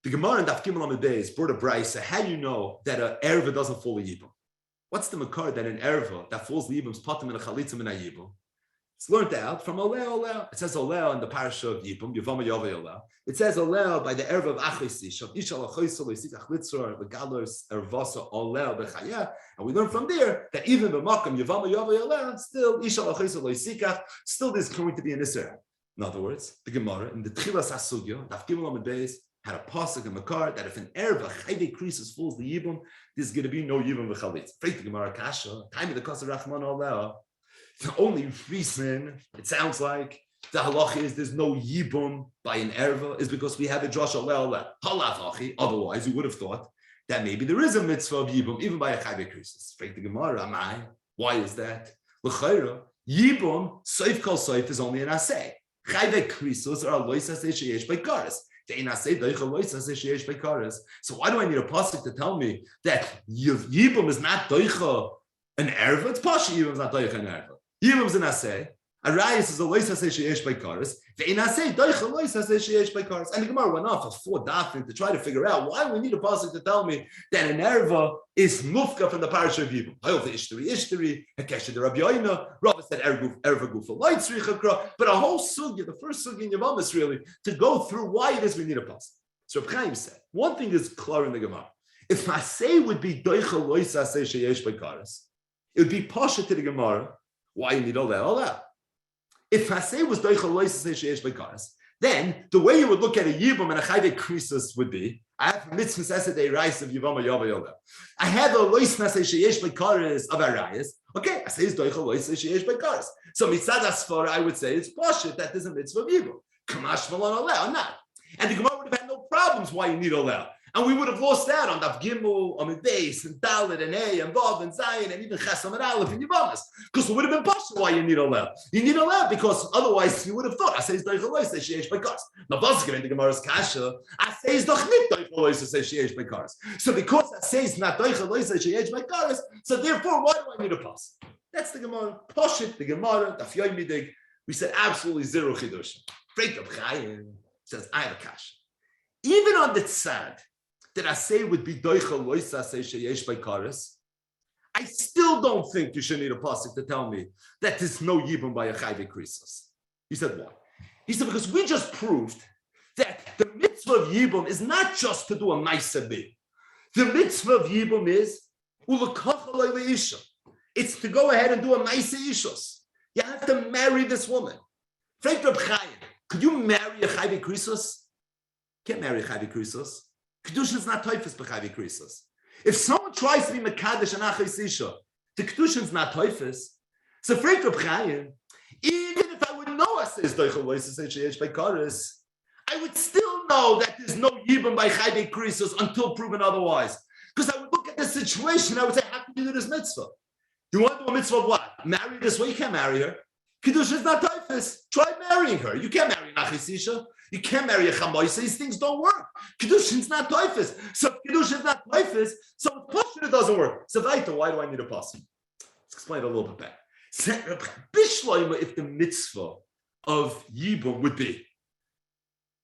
the Gemara in Daf Gimel Amud Beis brought a brisa. How do you know that an erva doesn't fall a yibum? What's the makar that an erva that falls the yibum's patim and a chalitzim and a yibum? It's learned out from Oleh. It says Oleh in the parasha of Yibum, Yevamo Yovei Oleh. It says Oleh by the Erev of Achisish, of Ishal Achoisol, Yisikach Litzor, Begalos, Ervasa, Oleh, Bechayah. And we learn from there that even B'makam, Yevamo Yovei Oleh, still Ishal Achoisol, Yisikach, still there's going to be an Isser. In other words, the Gemara, in the Tchilas HaSugya, Daf Gimel Amud Beis, had a pasuk in Makar that if an Erev, a Chayve Krisus falls the Yibum, there's going to be no Yibum B'chalitz. Freit the Gemara Kasha, time of the Kasa Rachman Oleh. The only reason it sounds like the halacha is there's no yibum by an erva is because we have a drasha le'oleh halachachi. Otherwise, we would have thought that maybe there is a mitzvah of yibum even by a chayve krisis. Fake the Gemara, amai. Why is that? L'chayra yibum soif kol soif is only an asay. Chayve krisis are alois asay sheyesh by kares. So why do I need a pasuk to tell me that yibum is not doicha an erva? It's pasha yibum is not doicha an erva. Yevamos an asay. A rayas is a lois asay sheyesh by kares. Ve'in asay doicha lois asay sheyesh by kares. And the Gemara went off for 4 dafim to try to figure out why we need a pasuk to tell me that an erva is mufka from the parasha of Yevum. Hayol the ishtari, hekesha the Rabbi Yomi. Rabbi said erva gufa light tzricha. But a whole sugya, the first sugya in Yevamos really, to go through why it is we need a pasuk. So Reb Chaim said one thing is clear in the Gemara. If asay would be doicha lois asay sheyesh by kares, it would be pasha to the Gemara. Why you need all that? If Hasei was doicha lois asay sheyesh by kares, then the way you would look at a yibum and a chayve krisus would be, I have mitzvah sesed rice of Yevamo Yovei Oleh. I have a lois asay sheyesh by kares of arayas. Okay, I say it's doicha lois asay sheyesh by kares. So mitzad asfar, I would say it's pashut that there's a mitzvah of yibum. Kamash malon oleh or not. And the Gemara would have had no problems why you need oleh. And we would have lost out on Daf Gimel, Amud Beis, and Dalet, and Hey, and Vav, and Zayin, and even Ches Amud Aleph, and Yevamos. Because it would have been possible why you need Oleh. You need Oleh because otherwise you would have thought, I say it's Doich Oleh, say Sheyesh by Kares. Now, Vaz given the Gemara's Kasha, I say it's Doch Nit Doich Oleh, say Sheyesh by Kares. So because I say it's not Doich Oleh, say Sheyesh by Kares, so therefore, why do I need a pass? That's the Gemara. Poshit, the Gemara, Daf Yomi Dig. We said absolutely zero Chidush. Freit Reb Chaim says, I have a Kasha. Even on the tzad, that I say would be doicha lois asay sheyesh by kares, I still don't think you should need a pasuk to tell me that there's no yibum by a chayve krisus. He said, why? He said, because we just proved that the mitzvah of yibum is not just to do a ma'aseh bih. The mitzvah of yibum is ulekach alei leisha. It's to go ahead and do a ma'aseh ishus. You have to marry this woman. Freit Reb Chaim, could you marry a chayve krisus? Can't marry a chayve krisus. Kedusha is not toifus b'chayvi krisus. If someone tries to be mekadesh and achos isha, the Kedushin's not Teufus. So Freit Reb Chaim, even if I would know I says Doichel Loisa Sheyesh by Karis, I would still know that there's no Yibum by Chayvei Krisos until proven otherwise. Because I would look at the situation, I would say, how can you do this mitzvah? You want to do a mitzvah of what? Marry this way? You can't marry her. Kiddush is not Teufus. Try marrying her. You can't marry Nachisisha. You can't marry a Chamoisa. These things don't work. Kiddush is not Teufus. So if Kiddush is not Teufus, so it doesn't work. So why do I need a pass? Let's explain it a little bit better. If the mitzvah of Yibum would be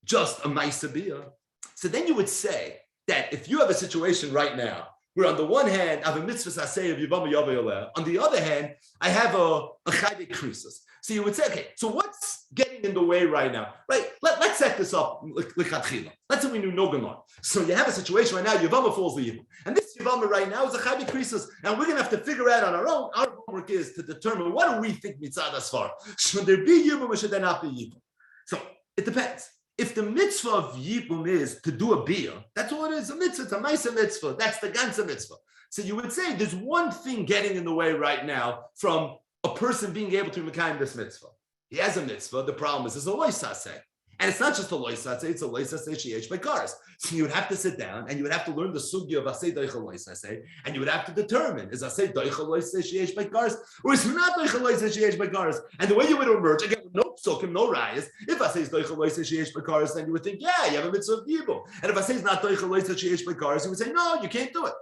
just a Maisa Bia, so then you would say that if you have a situation right now where on the one hand I have a mitzvah saseh of Yevamo Yavayoleh, on the other hand I have a chayvei krisos. So you would say, okay, so what's getting in the way right now? Right? Let's set this up. Let's say we knew no gemara. So you have a situation right now, Yevamo falls the Yevamo. And this Yevamo right now is a chayvei krisos. And we're going to have to figure out on our own, our homework is to determine what do we think mitzad asfar. Should there be Yevamo or should there not be Yevamo? So it depends. If the mitzvah of Yibum is to do a beer, that's all it is, a mitzvah, it's a Maisa mitzvah, that's the ganze mitzvah. So you would say there's one thing getting in the way right now from a person being able to mekayim this mitzvah. He has a mitzvah, the problem is, it's a loisaseh. And it's not just a loisaseh, it's a loisaseh sheyesh by cars. So you would have to sit down and you would have to learn the sugya of aseh doichel loisaseh, and you would have to determine, is aseh doichel loisaseh sheyesh by cars, or is it not doichel loisaseh sheyesh by cars? And the way you would emerge, again, with no psukim, no rayas, if aseh is doichel loisaseh sheyesh by cars, then you would think, yeah, you have a mitzvah of yibum. And if aseh is not doichel loisaseh sheyesh by cars, you would say, no, you can't do it.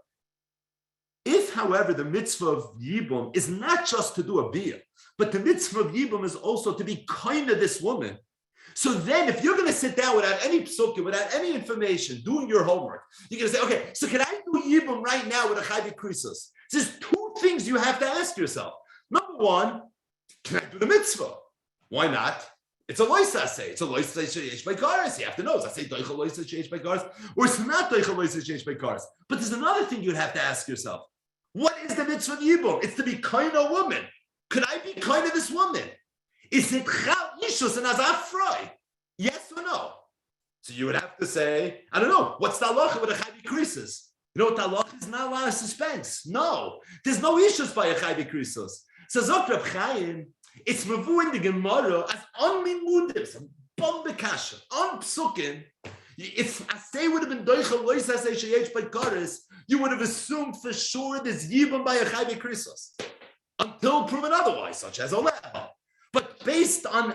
If, however, the mitzvah of yibum is not just to do a beer, but the mitzvah of yibum is also to be kind to this woman, so then if you're going to sit down without any psukim, without any information, doing your homework, you're going to say, okay, so can I do yibum right now with a chayvei krisos? There's two things you have to ask yourself. Number one, can I do the mitzvah? Why not? It's a loisaseh. It's a loisaseh sheyesh by cars. You have to know, is I say doichel loisaseh sheyesh by cars, or it's not doichel loisaseh sheyesh by cars. But there's another thing you'd have to ask yourself. What is the mitzvah of yibum? It's to be kind to a woman. Could I be kind to this woman? Is it chal ishus and azafroi? Yes or no? So you would have to say, I don't know, what's the halacha with a chayvei krisos? You know what the halacha is? Not a lot of suspense. No, there's no issues by a chayvei krisos. So Zok Reb Chaim, it's mavu in the Gemara as on mimudim, some bombe kasha, on psukim. If asay would have been doichel loisaseh sheyesh by kares, you would have assumed for sure there's yibum by a chayvei krisos until proven otherwise, such as Oleha. But based on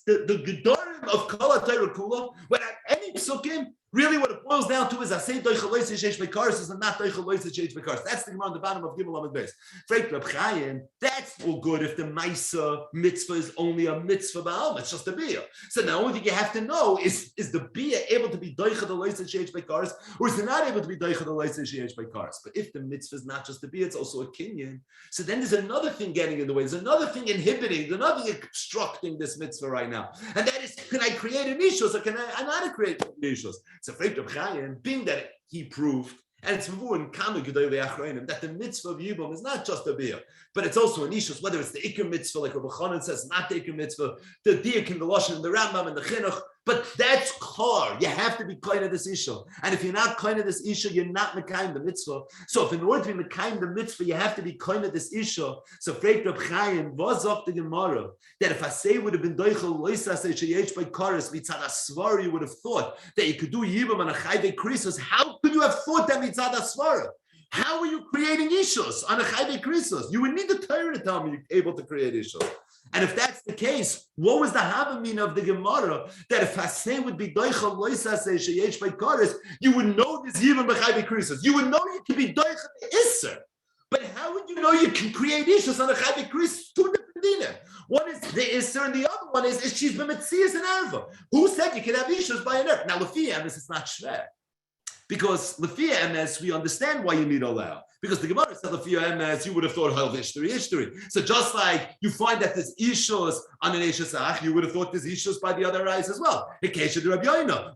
the gedorim of Kol HaTorah Kula, without any psukim, really what it boils down to is asay doichel loisaseh sheyesh by kares and not doichel loisaseh sheyesh by kares. That's the Gemara on the bottom of Amud Beis. Freit Reb Chaim, that's all good if the Maisa mitzvah is only a mitzvah ba'alma, it's just a bia. So the only thing you have to know is the bia able to be doichel the loisaseh sheyesh by kares, or is it not able to be doichel the loisaseh sheyesh by kares? But if the mitzvah is not just a bia, it's also a kinyan. So then there's another thing getting in the way. There's another thing inhibiting, there's another thing obstructing this mitzvah right now. And that is, can I create an ishus or can I not create an ishus? So Freit Reb Chaim, being that he proved, and it's in Kanu Gedolei Achronim, that the mitzvah of Yibum is not just a beer, but it's also an ishus, whether it's the Iker mitzvah, like Rabbi Chanan says, not the Iker mitzvah, the Diak in the Lashon, the Rambam, and the Chinuch, but that's klar. You have to be kind of this issue. And if you're not kind of this issue, you're not mekayim the mitzvah. So if in order to be mekayim the mitzvah, you have to be kind of this issue. So Freit Reb Chaim was up the Gemara that if I say would have been doichel loisaseh sheyesh by kares mitzad asvara, you would have thought that you could do yibum on a chayvei krisos. How could you have thought that mitzad asvara? How are you creating ishus on a chayvei krisos? You would need the Torah to tell me you're able to create ishus. And if that's the case, what was the havamina of the Gemara that if Hassan would be doichel loisaseh sheyesh by kares, you would know this yibum b'chayvei krisos. You would know you can be doichel isser. But how would you know you can create ishus on a chayvei krisos? Two different dinim. One is the isser, and the other one is she's b'metzias and arva. Who said you can have ishus by an earth? Now, lefi emes, it's not shver. Because lefi emes, we understand why you need allow. Because the Gemara said lefi emes, you would have thought hal ishturi. So just like you find that there's ishus on an eshesach, you would have thought there's ishus by the other eyes as well.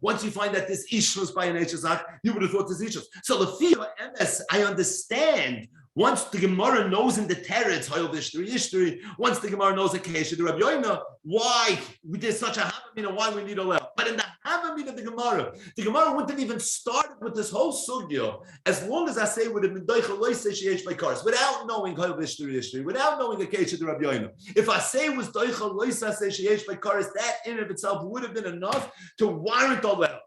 Once you find that there's ishus by an eshesach, you would have thought there's ishus. So lefi emes, I understand. Once the Gemara knows in the teretz hal ishturi, once the Gemara knows a kesha the Rabbi Yoina, why there's such a havamina, why we need allow. But in the Havamid of the Gemara wouldn't have even started with this whole sugya as long as I say would have been doicha loisa sheyesh by cars, without knowing how history, without knowing the case of the Rabbi Yomi. If I say it was doicha loisa sheyesh by cars, that in of itself would have been enough to warrant all that.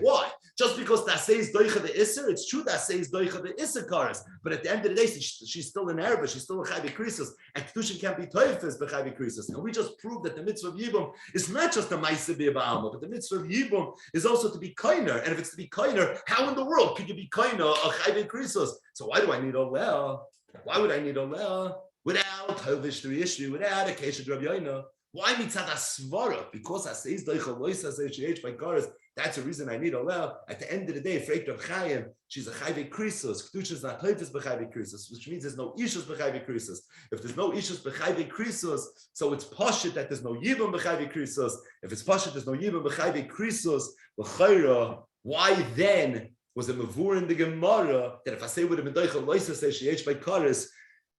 Why? Just because that says doicha the Isser, it's true that says doicha the Isser cars, but at the end of the day, she's still in Arab, she's still a chayve krisus, and kedushin can't be toifes by chayve krisus. And we just proved that the mitzvah of Yevum is not just a ma'aseh b'Alma, but the mitzvah of Yevum is also to be kinder. And if it's to be kinder, how in the world could you be kinder a chayve krisus? So why do I need oleh? Why would I need oleh without hovish the issue, without a case of Rabbi Yomi? Why mitzad asvara? Because I say doicha loisa sheyesh by cars. That's the reason I need oleh. At the end of the day, Freit of Chaim, she's a chayve krisus. Kedusha is not toifes b'chayve krisus, which means there's no ishus b'chayve krisus. If there's no ishus b'chayve krisus, so it's pashut that there's no yibum b'chayve krisus. If it's pashut there's no yibum b'chayve krisus, b'chayra, why then was it mavur in the Gemara that if I say would have been doicha loisa sheyesh by kares,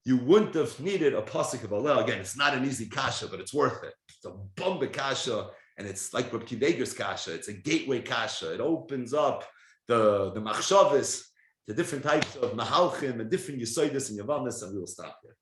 you wouldn't have needed a pasuk of oleh? Again, it's not an easy kasha, but it's worth it. It's a bomba kasha. And it's like Reb Kiveger's kasha. It's a gateway kasha. It opens up the machshavos, the different types of mahalchim and different yisoidus and Yevamos, and we will stop here.